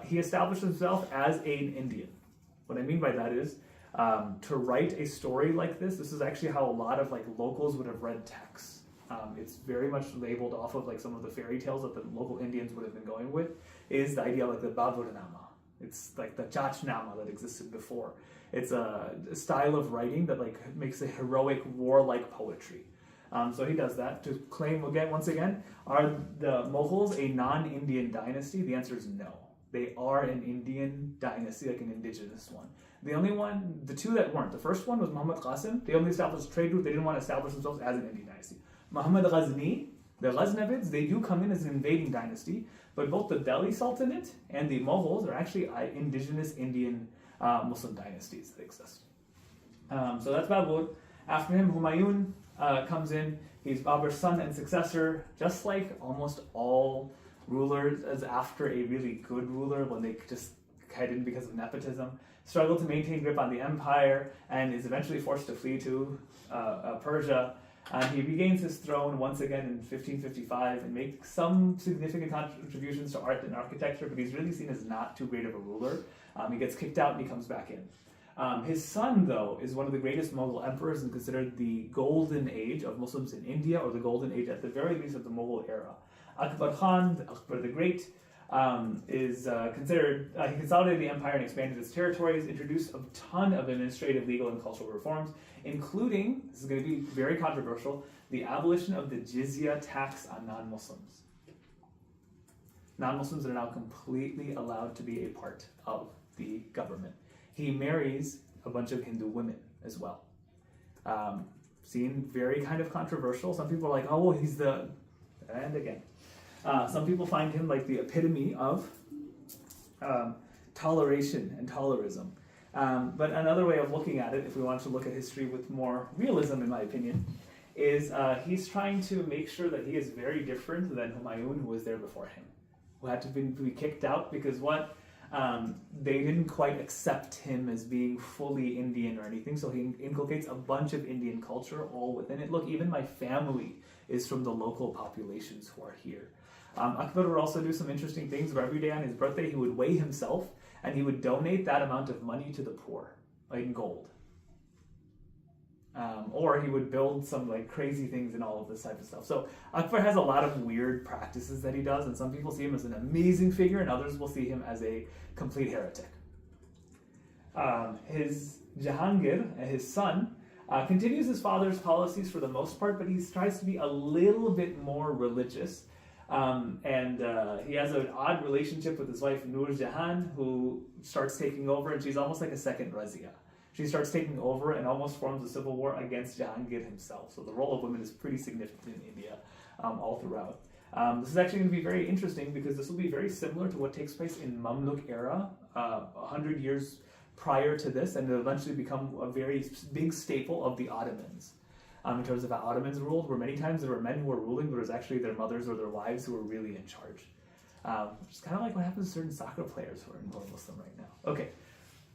he established himself as an Indian. What I mean by that is, to write a story like this is actually how a lot of locals would have read texts. It's very much labeled off of some of the fairy tales that the local Indians would have been going with, is the idea of the Babur Nama. It's the Chach Nama that existed before. It's a style of writing that makes a heroic, warlike poetry. So he does that. To claim once again, are the Mughals a non-Indian dynasty? The answer is no. They are an Indian dynasty, an indigenous one. The two that weren't. The first one was Muhammad Qasim. They only established trade route. They didn't want to establish themselves as an Indian dynasty. Muhammad Ghazni, the Ghaznavids, they do come in as an invading dynasty, but both the Delhi Sultanate and the Mughals are actually indigenous Indian Muslim dynasties that exist. So that's Babur. After him, Humayun comes in. He's Babur's son and successor, just like almost all rulers, as after a really good ruler, when they just head in because of nepotism, struggled to maintain grip on the empire, and is eventually forced to flee to Persia. He regains his throne once again in 1555 and makes some significant contributions to art and architecture, but he's really seen as not too great of a ruler. He gets kicked out and he comes back in. His son, though, is one of the greatest Mughal emperors and considered the golden age of Muslims in India, or the golden age at the very least of the Mughal era. Akbar Khan, Akbar the Great, is considered, he consolidated the empire and expanded its territories, introduced a ton of administrative, legal, and cultural reforms, including, this is going to be very controversial, the abolition of the jizya tax on non-Muslims. Non-Muslims are now completely allowed to be a part of the government. He marries a bunch of Hindu women as well. Seen very kind of controversial. Some people are like, oh, well, he's the, and again. Some people find him like the epitome of toleration and tolerism. But another way of looking at it, if we want to look at history with more realism, in my opinion, is he's trying to make sure that he is very different than Humayun, who was there before him, who had to be kicked out because what? They didn't quite accept him as being fully Indian or anything, so he inculcates a bunch of Indian culture all within it. Look, even my family is from the local populations who are here. Akbar would also do some interesting things where every day on his birthday he would weigh himself and he would donate that amount of money to the poor, like in gold. Or he would build some like crazy things and all of this type of stuff. So Akbar has a lot of weird practices that he does, and some people see him as an amazing figure and others will see him as a complete heretic. His Jahangir, his son, continues his father's policies for the most part, but he tries to be a little bit more religious. He has an odd relationship with his wife Nur Jahan, who starts taking over, and she's almost like a second Razia. She starts taking over and almost forms a civil war against Jahangir himself. So the role of women is pretty significant in India all throughout. This is actually going to be very interesting because this will be very similar to what takes place in Mamluk era, 100 years prior to this, and it'll eventually become a very big staple of the Ottomans. In terms of how Ottomans ruled, where many times there were men who were ruling, but it was actually their mothers or their wives who were really in charge. Which is kind of like what happens to certain soccer players who are Muslim right now. Okay.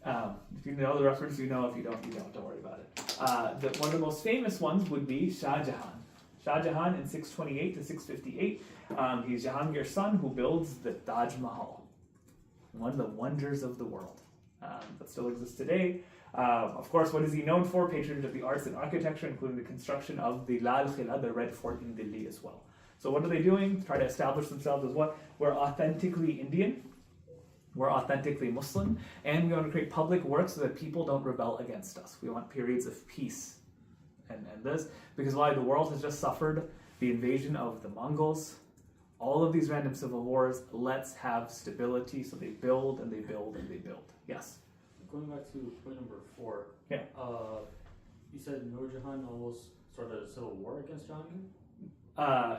If you know the reference, you know. If you don't, you don't. Don't worry about it. One of the most famous ones would be Shah Jahan. Shah Jahan in 628 to 658. He's Jahangir's son who builds the Taj Mahal, one of the wonders of the world that still exists today. Of course, what is he known for? Patronage of the arts and architecture, including the construction of the Lal Khila, the Red Fort in Delhi as well. So what are they doing? Try to establish themselves as what? We're authentically Indian. We're authentically Muslim, and we want to create public works so that people don't rebel against us. We want periods of peace and this, because why? The world has just suffered the invasion of the Mongols, all of these random civil wars. Let's have stability, so they build and they build and they build. Yes? Going back to point number 4. Yeah. You said Nur Jahan almost started a civil war against Jahangir?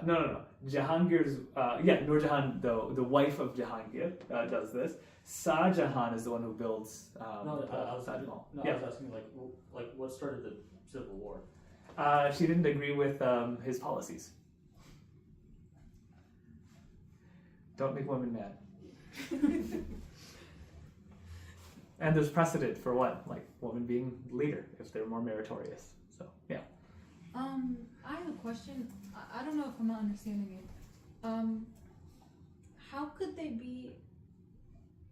No. Jahangir's, Nur Jahan, the wife of Jahangir, does this. Shah Jahan is the one who builds I was asking, like, what started the civil war? She didn't agree with his policies. Don't make women mad. And there's precedent for what? Like, women being leader if they're more meritorious. So, yeah. I have a question. I don't know if I'm not understanding it. How could they be?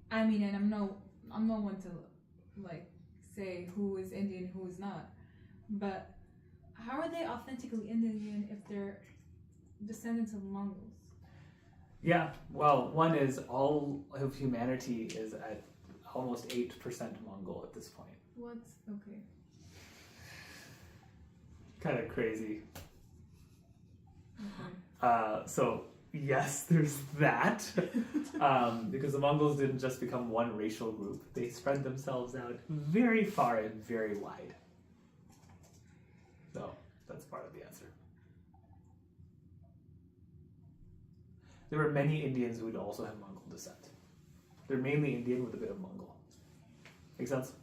I mean, and I'm no one to like say who is Indian, who is not. But how are they authentically Indian if they're descendants of Mongols? Yeah. Well, one is all of humanity is at almost 8% Mongol at this point. What's okay? Kind of crazy. Okay. So yes, there's that. Because the Mongols didn't just become one racial group; they spread themselves out very far and very wide. So that's part of the answer. There were many Indians who would also have Mongol descent. They're mainly Indian with a bit of Mongol. Make sense?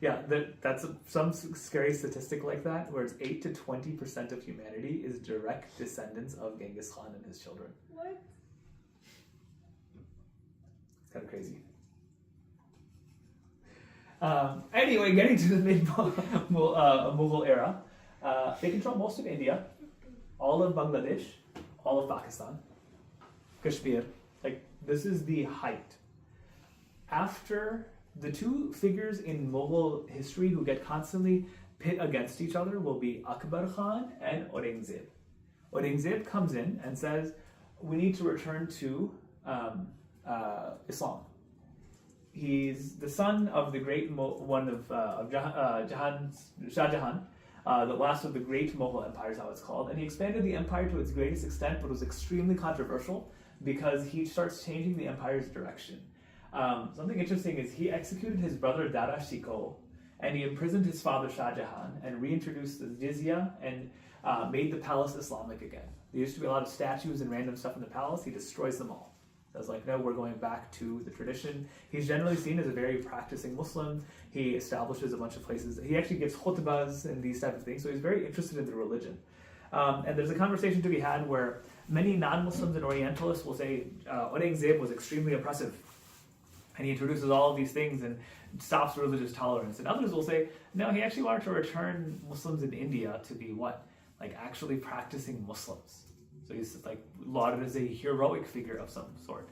Yeah, that's some scary statistic like that, where it's 8 to 20% of humanity is direct descendants of Genghis Khan and his children. What? It's kind of crazy. Anyway, getting to the mid-Mughal era, they control most of India, all of Bangladesh, all of Pakistan, Kashmir. Like, this is the height. After the two figures in Mughal history who get constantly pit against each other will be Akbar Khan and Aurangzeb. Aurangzeb comes in and says, we need to return to Islam. He's the son of the great one of Shah Jahan, the last of the great Mughal empires, how it's called, and he expanded the empire to its greatest extent, but was extremely controversial because he starts changing the empire's direction. Something interesting is he executed his brother Dara Shikoh, and he imprisoned his father Shah Jahan and reintroduced the jizya and made the palace Islamic again. There used to be a lot of statues and random stuff in the palace. He destroys them all. I was like, no, we're going back to the tradition. He's generally seen as a very practicing Muslim. He establishes a bunch of places. He actually gives khutbahs and these type of things. So he's very interested in the religion. And there's a conversation to be had where many non-Muslims and Orientalists will say Aurangzeb was extremely oppressive. And he introduces all of these things and stops religious tolerance. And others will say, no, he actually wanted to return Muslims in India to be what? Like actually practicing Muslims. So he's like lauded as a heroic figure of some sort.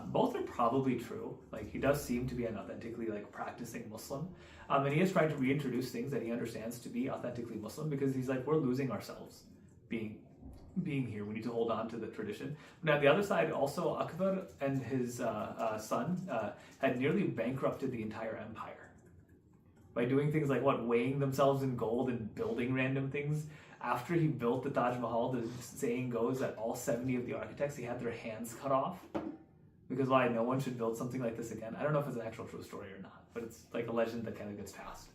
Both are probably true. Like he does seem to be an authentically like practicing Muslim. And he is trying to reintroduce things that he understands to be authentically Muslim because he's like, we're losing ourselves being here. We need to hold on to the tradition. But on the other side, also Akbar and his son had nearly bankrupted the entire empire by doing things like weighing themselves in gold and building random things. After he built the Taj Mahal, the saying goes that all 70 of the architects, he had their hands cut off. Because why? No one should build something like this again. I don't know if it's an actual true story or not, but it's like a legend that kind of gets passed,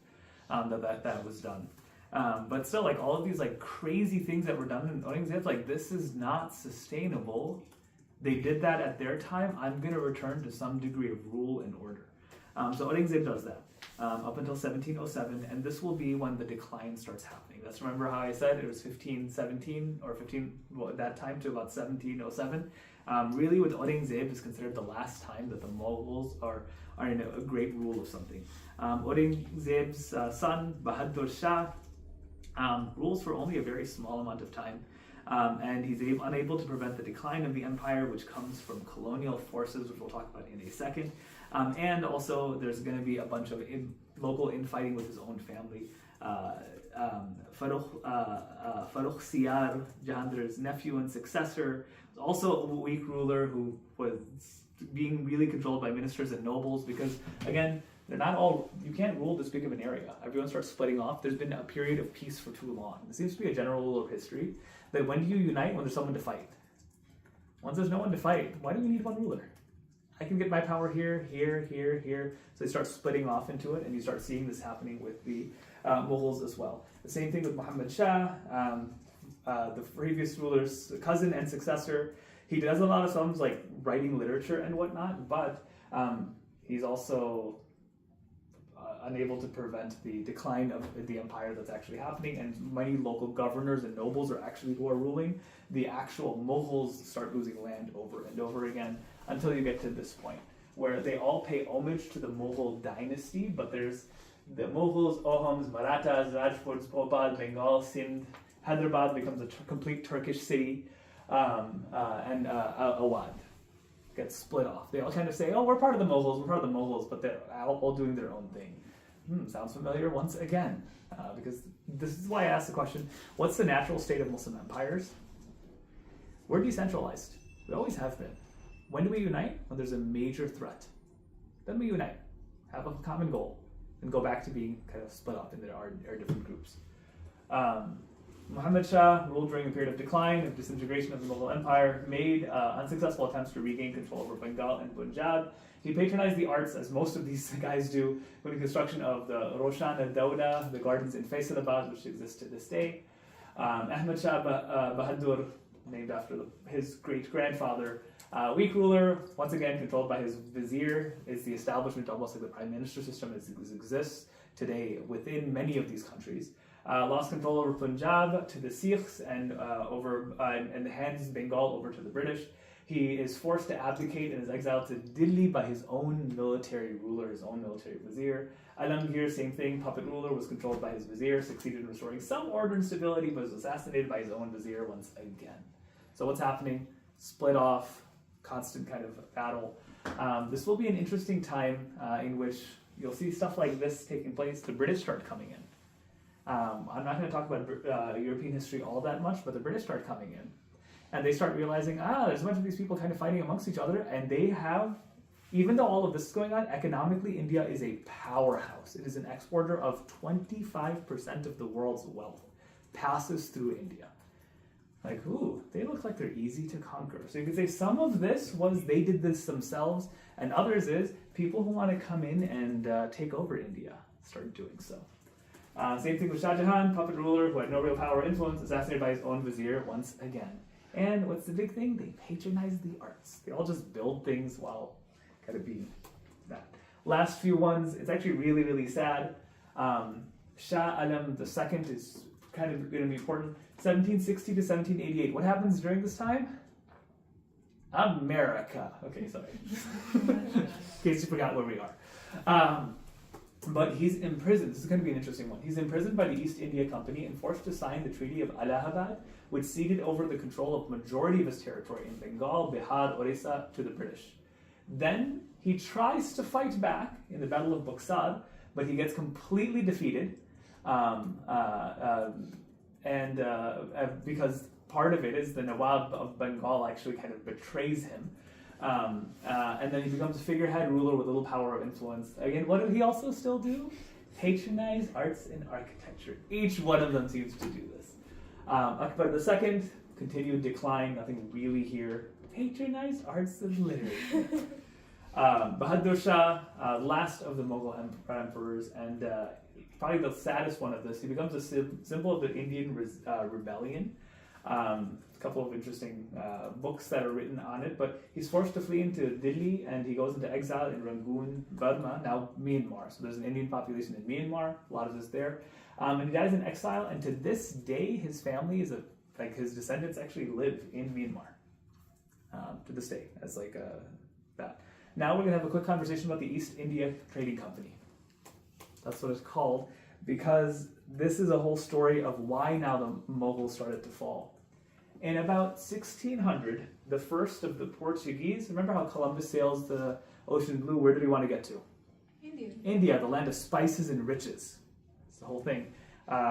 that was done. But still, like all of these like crazy things that were done in Aurangzeb, like this is not sustainable. They did that at their time. I'm going to return to some degree of rule and order. So Aurangzeb does that up until 1707, and this will be when the decline starts happening. Let's remember how I said it was 1517 or 15 at that time to about 1707. Really, with Aurangzeb is considered the last time that the Mughals are in a great rule of something. Aurangzeb's son Bahadur Shah rules for only a very small amount of time. And he's unable to prevent the decline of the empire, which comes from colonial forces, which we'll talk about in a second. And also, there's going to be a bunch of local infighting with his own family. Farrukh Siyar, Jahandir's nephew and successor, was also a weak ruler who was being really controlled by ministers and nobles because, again, they're not all, you can't rule this big of an area. Everyone starts splitting off. There's been a period of peace for too long. It seems to be a general rule of history that when do you unite? When there's someone to fight. Once there's no one to fight, why do we need one ruler? I can get my power here, here, here, here. So they start splitting off into it, and you start seeing this happening with the Mughals as well. The same thing with Muhammad Shah, the previous ruler's cousin and successor. He does a lot of some like writing literature and whatnot, but he's also unable to prevent the decline of the empire that's actually happening, and many local governors and nobles are actually who are ruling. The actual Mughals start losing land over and over again until you get to this point where they all pay homage to the Mughal dynasty, but there's the Mughals, Ohams, Marathas, Rajputs, Bhopal, Bengal, Sindh, Hyderabad becomes a complete Turkish city, and Awadh gets split off. They all kind of say, oh, we're part of the Mughals, but they're all doing their own thing. Sounds familiar once again, because this is why I asked the question, what's the natural state of Muslim empires? We're decentralized. We always have been. When do we unite? When there's a major threat. Then we unite, have a common goal, and go back to being kind of split up into our different groups. Muhammad Shah ruled during a period of decline, of disintegration of the Mughal Empire, made unsuccessful attempts to regain control over Bengal and Punjab. He patronized the arts, as most of these guys do, with the construction of the Roshan-e-Dauda, the gardens in Faisalabad, which exist to this day. Ahmad Shah Bahadur, named after his great-grandfather, weak ruler, once again controlled by his vizier, is the establishment almost like the prime minister system as exists today within many of these countries. Lost control over Punjab to the Sikhs and hands Bengal over to the British. He is forced to abdicate and is exiled to Delhi by his own military ruler, his own military vizier. Alamgir, same thing, puppet ruler, was controlled by his vizier, succeeded in restoring some order and stability, but was assassinated by his own vizier once again. So what's happening? Split off, constant kind of battle. This will be an interesting time in which you'll see stuff like this taking place. The British start coming in. I'm not going to talk about European history all that much, but the British start coming in. And they start realizing, there's a bunch of these people kind of fighting amongst each other, and they have, even though all of this is going on, economically, India is a powerhouse. It is an exporter of 25% of the world's wealth, passes through India. Like, ooh, they look like they're easy to conquer. So you could say some of this was they did this themselves, and others is people who want to come in and take over India started doing so. Same thing with Shah Jahan, puppet ruler who had no real power or influence, assassinated by his own vizier once again. And what's the big thing? They patronize the arts. They all just build things while kind of being that. Last few ones, it's actually really, really sad. Shah Alam II is kind of going to be important. 1760 to 1788. What happens during this time? America. Okay, sorry. In case you forgot where we are. But he's imprisoned. This is going to be an interesting one. He's imprisoned by the East India Company and forced to sign the Treaty of Allahabad, which ceded over the control of majority of his territory in Bengal, Bihar, Orissa to the British. Then he tries to fight back in the Battle of Buxar, but he gets completely defeated. Because part of it is the Nawab of Bengal actually kind of betrays him. And then he becomes a figurehead ruler with little power of influence. Again, what did he also still do? Patronize arts and architecture. Each one of them seems to do this. Akbar II, continued decline, nothing really here. Patronize arts and literature. Bahadur Shah, last of the Mughal emperors, and probably the saddest one of this. He becomes a symbol of the Indian rebellion. A couple of interesting books that are written on it, but he's forced to flee into Delhi and he goes into exile in Rangoon, Burma, now Myanmar. So there's an Indian population in Myanmar, a lot of this there. And he dies in exile, and to this day, his family is his descendants actually live in Myanmar. To this day, as that. Now we're going to have a quick conversation about the East India Trading Company. That's what it's called, because this is a whole story of why now the Mughals started to fall. In about 1600, the first of the Portuguese, remember how Columbus sails the ocean blue? Where did he want to get to? India. India, the land of spices and riches. It's the whole thing.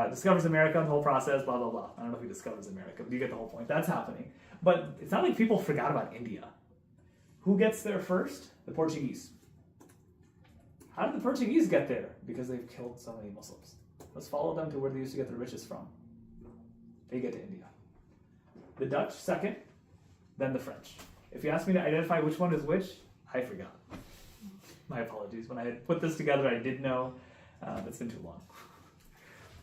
Discovers America, the whole process, blah, blah, blah. I don't know if he discovers America, but you get the whole point. That's happening. But it's not like people forgot about India. Who gets there first? The Portuguese. How did the Portuguese get there? Because they've killed so many Muslims. Let's follow them to where they used to get the riches from. They get to India. The Dutch second, then the French. If you ask me to identify which one is which, I forgot. My apologies. When I had put this together, I did know. It's been too long.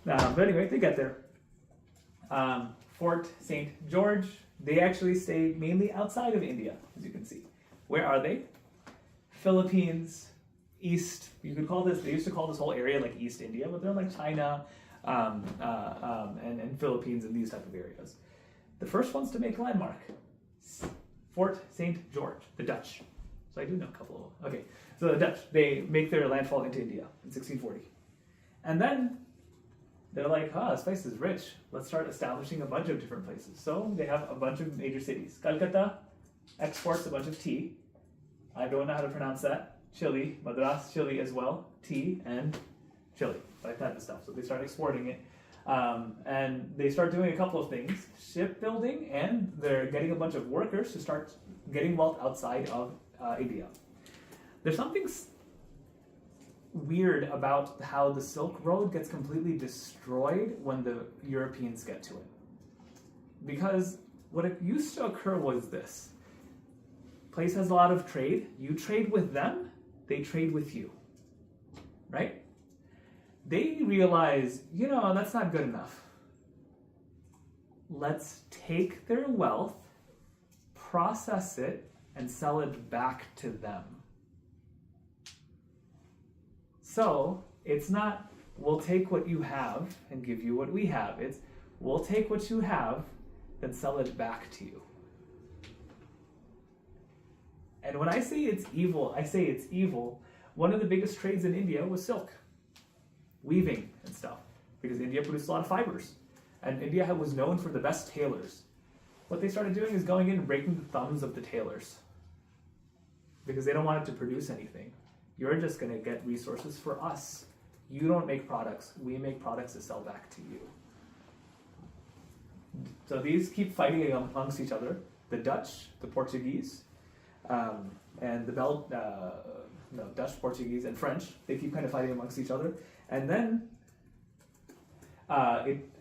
But anyway, they get there. Fort St. George, they actually stay mainly outside of India, as you can see. Where are they? Philippines, East, you could call this, they used to call this whole area like East India, but they're like China and Philippines and these type of areas. The first ones to make landmark, Fort St. George, the Dutch. So I do know a couple of, okay. So the Dutch, they make their landfall into India in 1640. And then they're like, spice is rich. Let's start establishing a bunch of different places. So they have a bunch of major cities. Calcutta exports a bunch of tea. I don't know how to pronounce that. Chile, Madras, Chile as well. Tea and Chile, that type of stuff. So they start exporting it. And they start doing a couple of things. Shipbuilding, and they're getting a bunch of workers to start getting wealth outside of India. There's something weird about how the Silk Road gets completely destroyed when the Europeans get to it. Because what it used to occur was this. Place has a lot of trade. You trade with them, they trade with you. Right? They realize, that's not good enough. Let's take their wealth, process it, and sell it back to them. So, it's not, we'll take what you have and give you what we have. It's, we'll take what you have, then sell it back to you. And when I say it's evil, I say it's evil. One of the biggest trades in India was silk, weaving and stuff, because India produced a lot of fibers. And India was known for the best tailors. What they started doing is going in and breaking the thumbs of the tailors. because they don't want it to produce anything. You're just going to get resources for us. You don't make products. We make products to sell back to you. So these keep fighting amongst each other. The Dutch, the Portuguese, and the Dutch, Portuguese, and French. They keep kind of fighting amongst each other. And then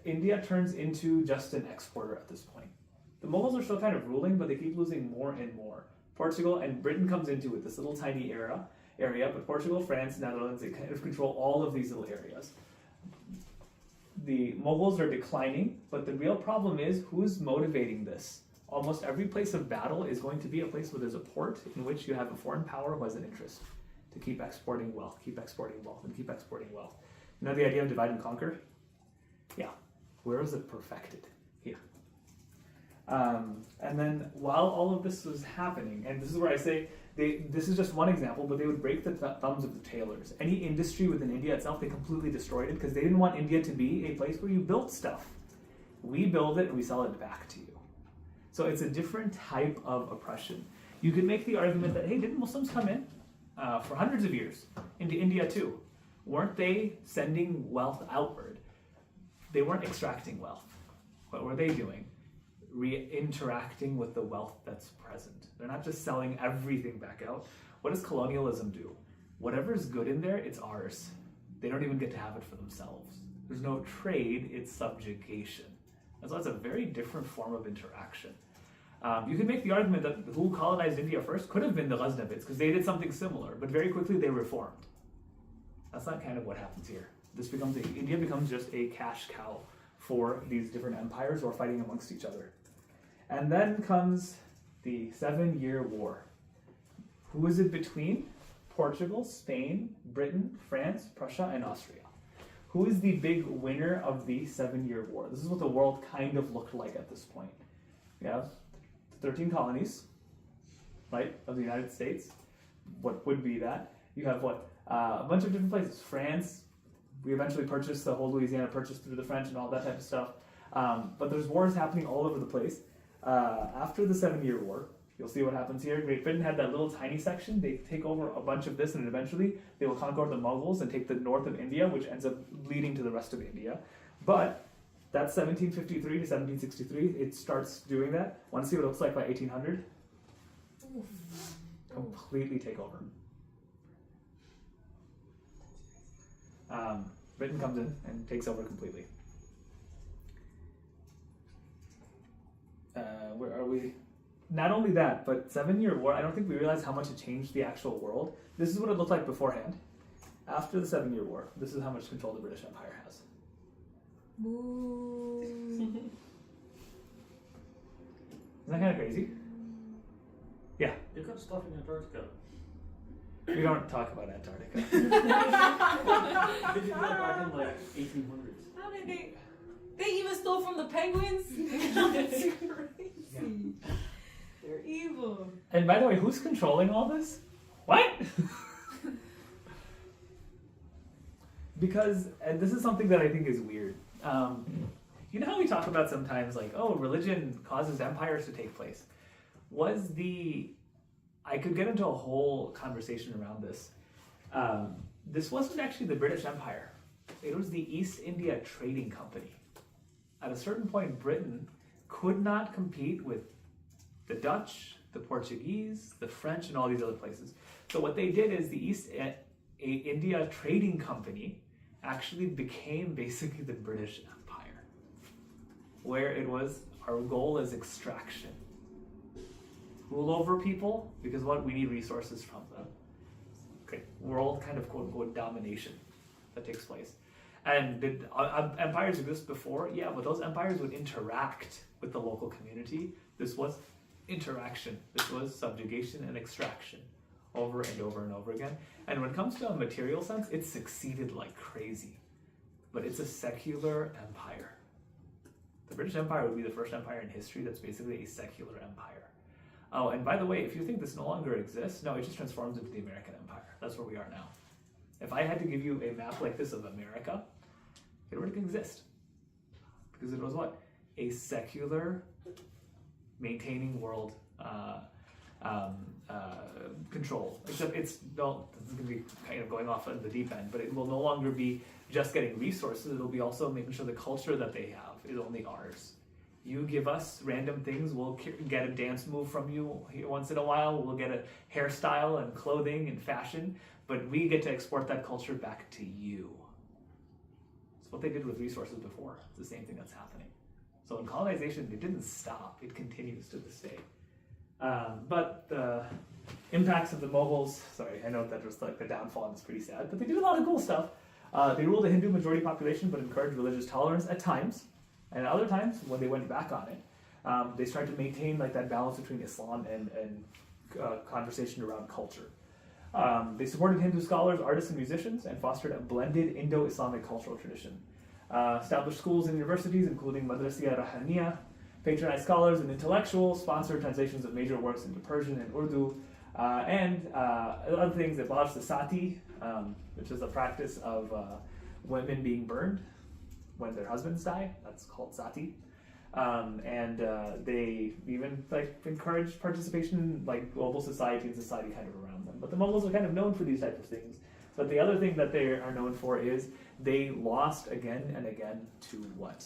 India turns into just an exporter at this point. The Mughals are still kind of ruling, but they keep losing more and more. Portugal and Britain comes into it, this little tiny area, but Portugal, France, Netherlands, they kind of control all of these little areas. The Mughals are declining, but the real problem is who's motivating this? Almost every place of battle is going to be a place where there's a port in which you have a foreign power who has an interest to keep exporting wealth, and keep exporting wealth. You know the idea of divide and conquer? Yeah. Where is it perfected? Here. And then while all of this was happening, and this is where I say, this is just one example, but they would break the thumbs of the tailors. Any industry within India itself, they completely destroyed it because they didn't want India to be a place where you built stuff. We build it and we sell it back to you. So it's a different type of oppression. You could make the argument that, hey, didn't Muslims come in for hundreds of years into India too? Weren't they sending wealth outward? They weren't extracting wealth. What were they doing? Interacting with the wealth that's present. They're not just selling everything back out. What does colonialism do? Whatever's good in there, it's ours. They don't even get to have it for themselves. There's no trade, it's subjugation. And so that's a very different form of interaction. You could make the argument that who colonized India first could have been the Ghaznavids because they did something similar, but very quickly they reformed. That's not kind of what happens here. India becomes just a cash cow for these different empires who are fighting amongst each other. And then comes the 7-Year War. Who is it between? Portugal, Spain, Britain, France, Prussia, and Austria. Who is the big winner of the 7-Year War? This is what the world kind of looked like at this point. We have 13 colonies, right, of the United States. What would be that? You have a bunch of different places. France, we eventually purchased the whole Louisiana Purchase through the French and all that type of stuff. But there's wars happening all over the place. After the 7-Year War, you'll see what happens here. Great Britain had that little tiny section. They take over a bunch of this, and eventually they will conquer the Mughals and take the north of India, which ends up leading to the rest of India. But that's 1753 to 1763. It starts doing that. Want to see what it looks like by 1800? Completely take over. Britain comes in and takes over completely. Where are we? Not only that, but 7-Year War, I don't think we realize how much it changed the actual world. This is what it looked like beforehand. After the 7-Year War, this is how much control the British Empire has. Boo. Isn't that kind of crazy? Yeah. They got stuff in Antarctica. We don't talk about Antarctica. They did that back in like 1800s. How did they even stole from the penguins? That's crazy. Yeah. They're evil. And by the way, who's controlling all this? What? Because, and this is something that I think is weird. You know how we talk about sometimes like, oh, religion causes empires to take place. I could get into a whole conversation around this. This wasn't actually the British Empire. It was the East India Trading Company. At a certain point, Britain could not compete with the Dutch, the Portuguese, the French, and all these other places. So what they did is the East India Trading Company actually became basically the British Empire, where it was, our goal is extraction. Rule over people, because what? We need resources from them. Okay, world kind of quote-unquote domination that takes place. And did empires exist before? Yeah, but those empires would interact with the local community. This was interaction. This was subjugation and extraction over and over and over again. And when it comes to a material sense, it succeeded like crazy. But it's a secular empire. The British Empire would be the first empire in history that's basically a secular empire. Oh, and by the way, if you think this no longer exists, no, it just transforms into the American Empire. That's where we are now. If I had to give you a map like this of America, it wouldn't exist. Because it was what? A secular, maintaining world control. Except this is going to be kind of going off on the deep end, but it will no longer be just getting resources. It'll be also making sure the culture that they have is only ours. You give us random things, we'll get a dance move from you once in a while, we'll get a hairstyle and clothing and fashion, but we get to export that culture back to you. It's what they did with resources before. It's the same thing that's happening. So in colonization, it didn't stop, it continues to this day. But the impacts of the Mughals, sorry, I know that was like the downfall and it's pretty sad, but they did a lot of cool stuff. They ruled a Hindu majority population but encouraged religious tolerance at times. And at other times, when they went back on it, they started to maintain like that balance between Islam and conversation around culture. They supported Hindu scholars, artists, and musicians, and fostered a blended Indo-Islamic cultural tradition. Established schools and universities, including Madrasya Rahaniya, patronized scholars and intellectuals, sponsored translations of major works into Persian and Urdu, and other things that abolished the sati, which is the practice of women being burned when their husbands die. That's called sati. They even like encouraged participation in like global society and society kind of around them. But the Mughals are kind of known for these types of things. But the other thing that they are known for is they lost again and again to what?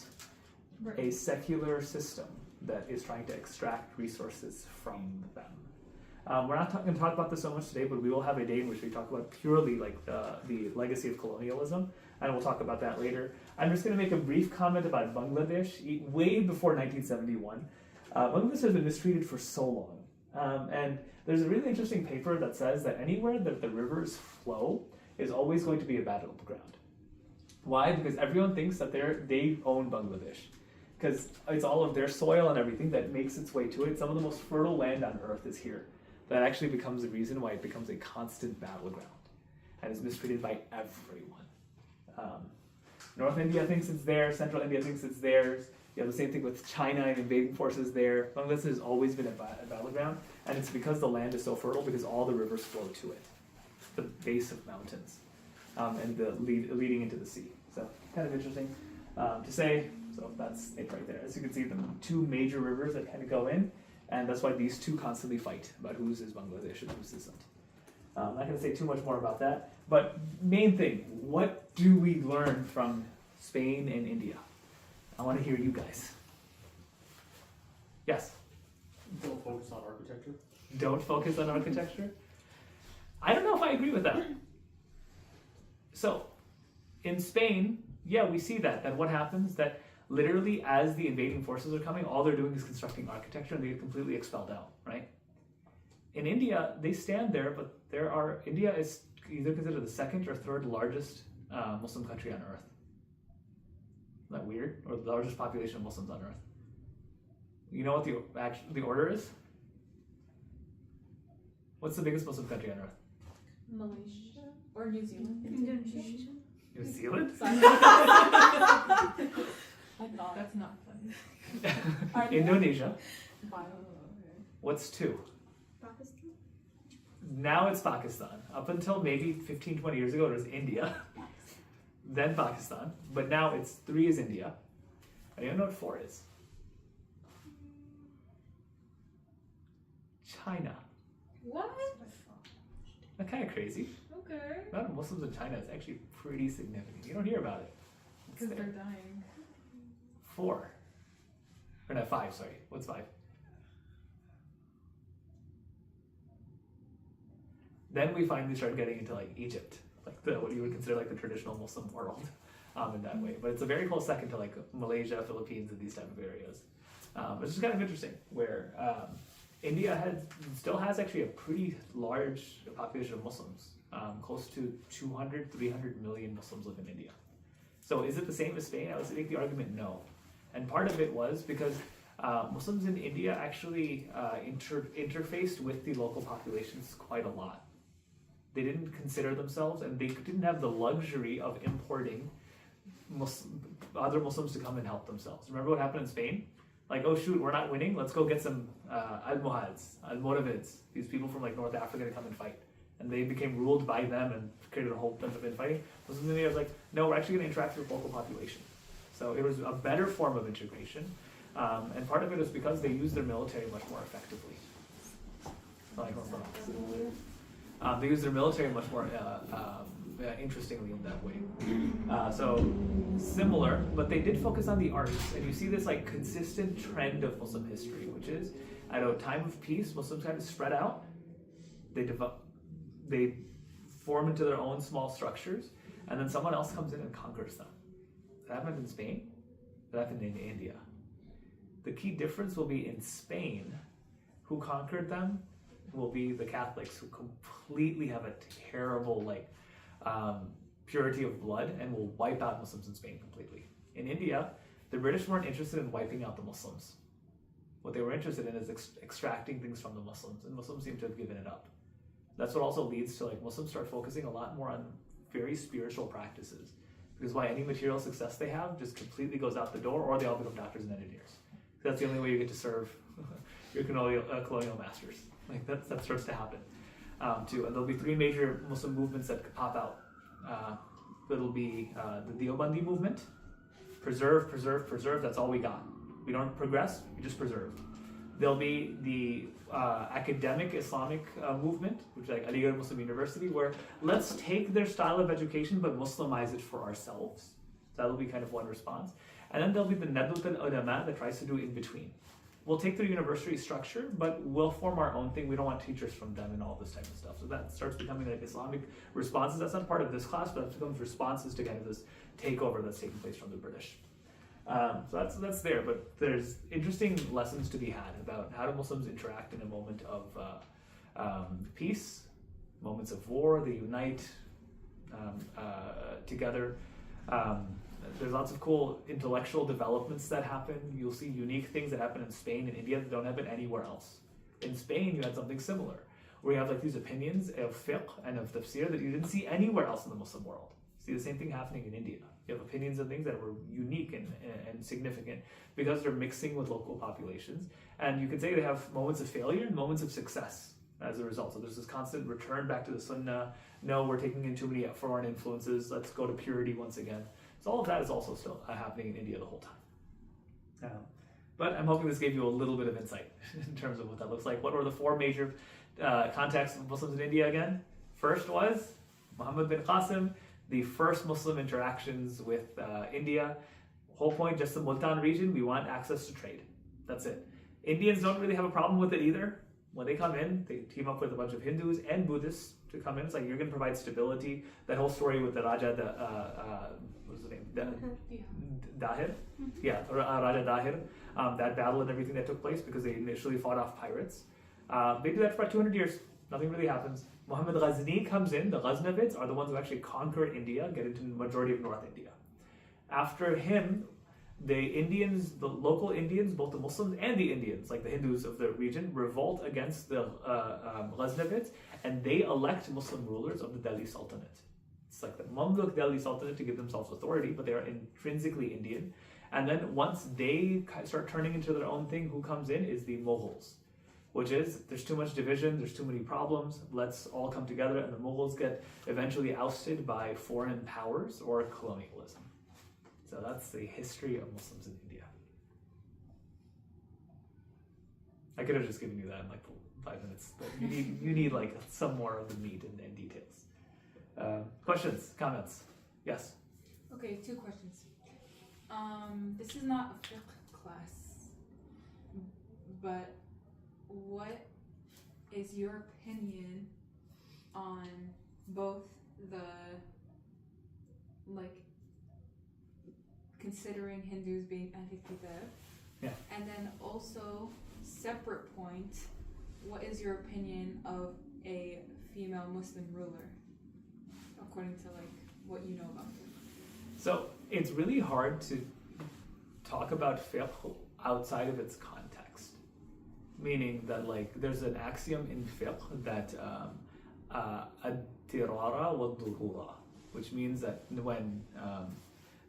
Right. A secular system that is trying to extract resources from them. We're not going to talk about this so much today, but we will have a day in which we talk about purely like the legacy of colonialism, and we'll talk about that later. I'm just going to make a brief comment about Bangladesh. Way before 1971, Bangladesh has been mistreated for so long. And there's a really interesting paper that says that anywhere that the rivers flow is always going to be a battleground. Why? Because everyone thinks that they own Bangladesh. Because it's all of their soil and everything that makes its way to it. Some of the most fertile land on earth is here. That actually becomes the reason why it becomes a constant battleground and is mistreated by everyone. North India thinks it's theirs, Central India thinks it's theirs. You have the same thing with China and invading forces there. Bangladesh has always been a battleground, and it's because the land is so fertile because all the rivers flow to it. It's the base of mountains and leading into the sea. So kind of interesting to say. So that's it right there. As you can see, the two major rivers that kind of go in, and that's why these two constantly fight about whose is Bangladesh and whose isn't. I'm not going to say too much more about that, but main thing, what do we learn from Spain and India? I want to hear you guys. Yes? Don't focus on architecture. Don't focus on architecture? I don't know if I agree with that. So, in Spain, yeah, we see that. And what happens? That literally as the invading forces are coming, all they're doing is constructing architecture and they get completely expelled out, right? In India, they stand there, but India is either considered the second or third largest Muslim country on earth. Isn't that weird? Or the largest population of Muslims on earth. You know what the order is? What's the biggest Muslim country on earth? Malaysia or New Zealand? Indonesia. New Zealand? Sorry. I thought. That's not funny. Are they? Indonesia. Wow. What's two? Pakistan. Now it's Pakistan. Up until maybe 15, 20 years ago, it was India. Then Pakistan. But now it's 3 is India. I don't know what 4 is. China. What? That's kind of crazy. Okay. The amount of Muslims in China is actually pretty significant. You don't hear about it. It's Because there. they're dying. 4. Or no, 5, sorry. What's 5? Then we finally started getting into like Egypt, like what you would consider like the traditional Muslim world in that way. But it's a very close second to like Malaysia, Philippines, and these type of areas. Which is kind of interesting, where India still has actually a pretty large population of Muslims. Close to 200, 300 million Muslims live in India. So is it the same as Spain? I would make the argument no. And part of it was because Muslims in India actually interfaced with the local populations quite a lot. They didn't consider themselves, and they didn't have the luxury of importing other Muslims to come and help themselves. Remember what happened in Spain? Like, oh shoot, we're not winning, let's go get some Almohads, Almoravids, these people from like North Africa to come and fight. And they became ruled by them and created a whole bunch of infighting. Muslims in India was like, no, we're actually going to interact with the local population. So it was a better form of integration. And part of it is because they used their military much more effectively. They use their military much more interestingly in that way. So similar, but they did focus on the arts, and you see this like consistent trend of Muslim history, which is at a time of peace, Muslims kind of spread out. They form into their own small structures, and then someone else comes in and conquers them. That happened in Spain. That happened in India. The key difference will be in Spain, who conquered them will be the Catholics, who completely have a terrible purity of blood and will wipe out Muslims in Spain completely. In India, the British weren't interested in wiping out the Muslims. What they were interested in is extracting things from the Muslims, and Muslims seem to have given it up. That's what also leads to Muslims start focusing a lot more on very spiritual practices, because why any material success they have just completely goes out the door, or they all become doctors and engineers. That's the only way you get to serve your colonial masters. That starts to happen too. And there'll be three major Muslim movements that could pop out. It'll be the Deobandi movement. Preserve, preserve, preserve. That's all we got. We don't progress. We just preserve. There'll be the academic Islamic movement, which is like Aligarh Muslim University, where let's take their style of education but Muslimize it for ourselves. That'll be kind of one response. And then there'll be the Nadut al-Ulama that tries to do in between. We'll take their university structure, but we'll form our own thing. We don't want teachers from them and all this type of stuff. So that starts becoming like Islamic responses. That's not part of this class, but that becomes responses to kind of this takeover that's taking place from the British. So that's there, but there's interesting lessons to be had about how do Muslims interact in a moment of peace, moments of war. They unite together. There's lots of cool intellectual developments that happen. You'll see unique things that happen in Spain and India that don't happen anywhere else. In Spain, you had something similar, where you have these opinions of fiqh and of tafsir that you didn't see anywhere else in the Muslim world. You see the same thing happening in India. You have opinions and things that were unique and significant because they're mixing with local populations. And you could say they have moments of failure and moments of success as a result. So there's this constant return back to the Sunnah. No, we're taking in too many foreign influences. Let's go to purity once again. So all of that is also still happening in India the whole time. But I'm hoping this gave you a little bit of insight in terms of what that looks like. What were the four major contexts of Muslims in India again? First was Muhammad bin Qasim, the first Muslim interactions with India. Whole point, just the Multan region, we want access to trade. That's it. Indians don't really have a problem with it either. When they come in, they team up with a bunch of Hindus and Buddhists to come in. It's like you're going to provide stability. That whole story with the Raja, what was his name? Dahir? Yeah, Raja Dahir. That battle and everything that took place because they initially fought off pirates. They did that for about 200 years. Nothing really happens. Muhammad Ghazni comes in. The Ghaznavids are the ones who actually conquer India, get into the majority of North India. After him, the local Indians, both the Muslims and the Indians, like the Hindus of the region, revolt against the Ghaznavids, and they elect Muslim rulers of the Delhi Sultanate. It's like the Mamluk Delhi Sultanate to give themselves authority, but they are intrinsically Indian. And then once they start turning into their own thing, who comes in is the Mughals, which is there's too much division, there's too many problems, let's all come together, and the Mughals get eventually ousted by foreign powers or colonialism. So that's the history of Muslims in India. I could have just given you that in 5 minutes, but you need some more of the meat and details. Questions, comments? Yes. Okay, 2 questions. This is not a fiqh class, but what is your opinion on both the considering Hindus being Ahl-Kitab, and then also separate point, what is your opinion of a female Muslim ruler, according to what you know about them? So it's really hard to talk about fiqh outside of its context, meaning that there's an axiom in fiqh that ad-dirara wa-duhura, which means that when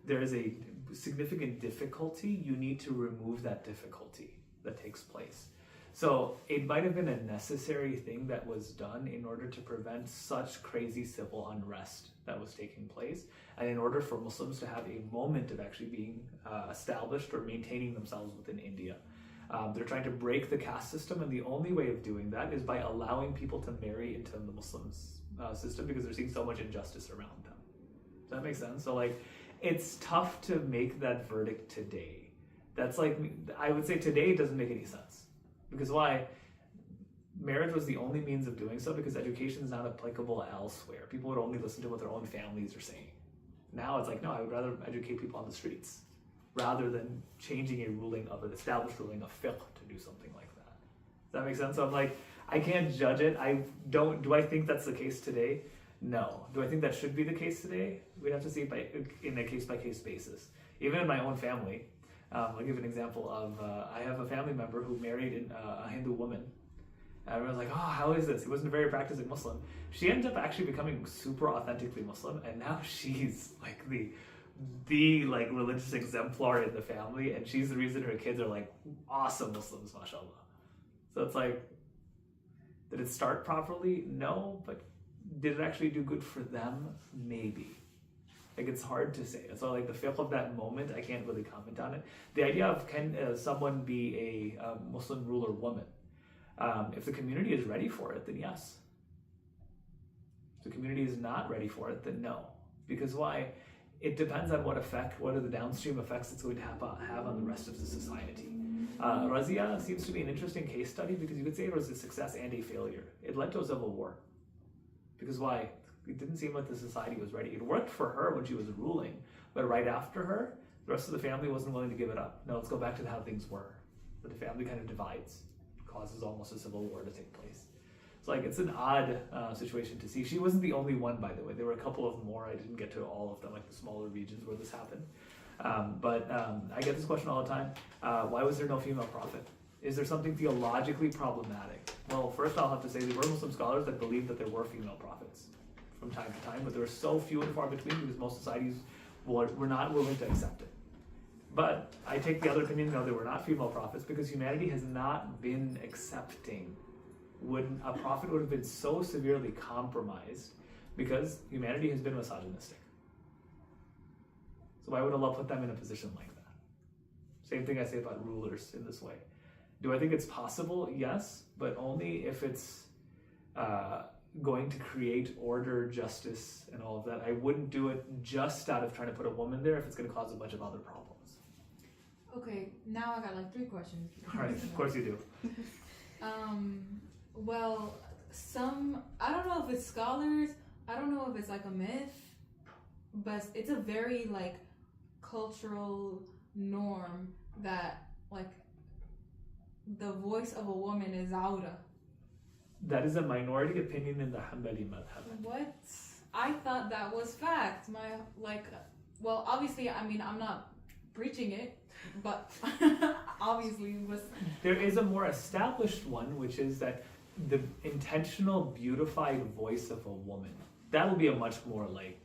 there is a significant difficulty, you need to remove that difficulty that takes place. So it might have been a necessary thing that was done in order to prevent such crazy civil unrest that was taking place, and in order for Muslims to have a moment of actually being established or maintaining themselves within India. They're trying to break the caste system, and the only way of doing that is by allowing people to marry into the Muslims system because they're seeing so much injustice around them. Does that make sense? So like, it's tough to make that verdict today. That's like, I would say today it doesn't make any sense. Because why? Marriage was the only means of doing so because education is not applicable elsewhere. People would only listen to what their own families are saying. Now it's like, no, I would rather educate people on the streets rather than changing a ruling of an established ruling of fiqh to do something like that. Does that make sense? So I'm like, I can't judge it. Do I think that's the case today? No. Do I think that should be the case today? We'd have to see it in a case-by-case basis. Even in my own family, I'll give an example of, I have a family member who married a Hindu woman. And everyone's like, oh, how is this? He wasn't a very practicing Muslim. She ended up actually becoming super authentically Muslim, and now she's like the like religious exemplar in the family, and she's the reason her kids are like awesome Muslims, mashallah. So it's like, did it start properly? No, but did it actually do good for them? Maybe. Like, it's hard to say. So like the fiqh of that moment, I can't really comment on it. The idea of can someone be a Muslim ruler woman? If the community is ready for it, then yes. If the community is not ready for it, then no. Because why? It depends on what are the downstream effects it's going to have on the rest of the society. Razia seems to be an interesting case study because you could say it was a success and a failure. It led to a civil war. Because why? It didn't seem like the society was ready. It worked for her when she was ruling, but right after her, the rest of the family wasn't willing to give it up. No, let's go back to how things were. But the family kind of divides, causes almost a civil war to take place. So like, it's an odd situation to see. She wasn't the only one, by the way. There were a couple of more. I didn't get to all of them, like the smaller regions where this happened. But I get this question all the time. Why was there no female prophet? Is there something theologically problematic? Well, first I'll have to say there were Muslim scholars that believed that there were female prophets from time to time, but there were so few and far between because most societies were not willing to accept it. But I take the other opinion, no, there were not female prophets because humanity has not been accepting. A prophet would have been so severely compromised because humanity has been misogynistic. So why would Allah put them in a position like that? Same thing I say about rulers in this way. Do I think it's possible? Yes, but only if it's going to create order, justice, and all of that. I wouldn't do it just out of trying to put a woman there if it's going to cause a bunch of other problems. Okay, now I got like 3 questions. All right, of course you do. Well, I don't know if it's scholars, I don't know if it's like a myth, but it's a very like cultural norm that like the voice of a woman is awra. That is a minority opinion in the Hanbali madhab. What? I thought that was fact. Well, obviously, I mean, I'm not preaching it, but obviously it was. There is a more established one, which is that the intentional beautified voice of a woman, that will be a much more like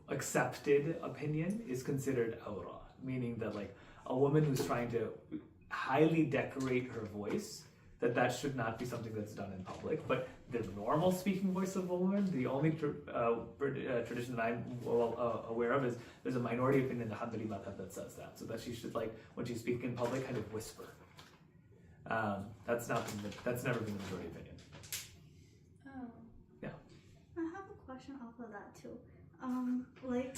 accepted opinion, is considered awra, meaning that like a woman who's trying to highly decorate her voice, that should not be something that's done in public. But the normal speaking voice of a woman, the only tradition that I'm well aware of is there's a minority opinion in the Hanbali madhab that says that, so that she should, like, when she's speaking in public, kind of whisper. That's never been the majority opinion. Oh. Yeah. I have a question off of that too. Like,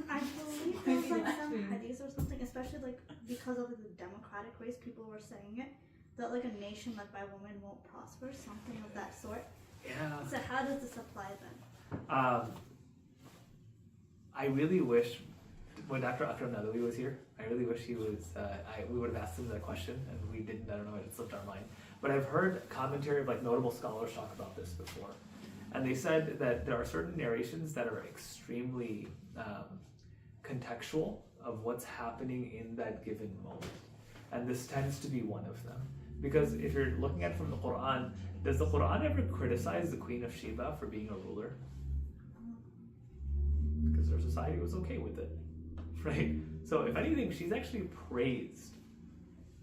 I believe there's like some hadiths or something, especially like because of the democratic race, people were saying it, that like a nation led by women won't prosper, something of that sort. Yeah. So how does this apply then? I really wish, when Dr. Akram Nadawi was here, I really wish he was, we would have asked him that question, and we didn't. I don't know, it slipped our mind. But I've heard commentary of like notable scholars talk about this before. And they said that there are certain narrations that are extremely contextual of what's happening in that given moment. And this tends to be one of them. Because if you're looking at it from the Quran, does the Quran ever criticize the Queen of Sheba for being a ruler? Because her society was okay with it, right? So if anything, she's actually praised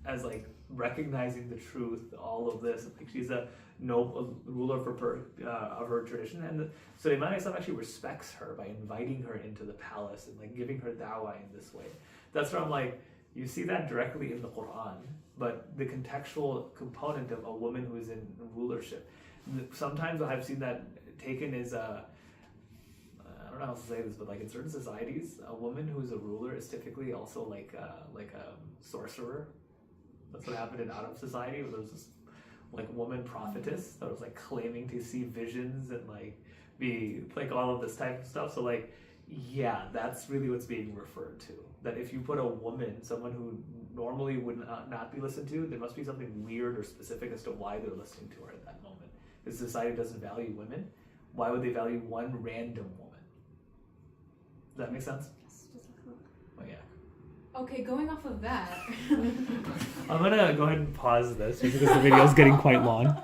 as like recognizing the truth, all of this. Like she's a noble ruler of her tradition, and Sulaiman actually respects her by inviting her into the palace and like giving her dawah in this way. That's where I'm like, You see that directly in the Quran, but the contextual component of a woman who is in rulership. Sometimes I've seen that taken as I don't know how to say this, but like in certain societies, a woman who's a ruler is typically also like a sorcerer. That's what happened in Arab society, where there was this like woman prophetess that was like claiming to see visions and like be like all of this type of stuff. So like, yeah, that's really what's being referred to. That if you put a woman, someone who normally would not be listened to, there must be something weird or specific as to why they're listening to her at that moment. If society doesn't value women, why would they value one random woman? Does that make sense? Yes, just like that. Oh yeah. Okay, going off of that. I'm gonna go ahead and pause this because the video is getting quite long.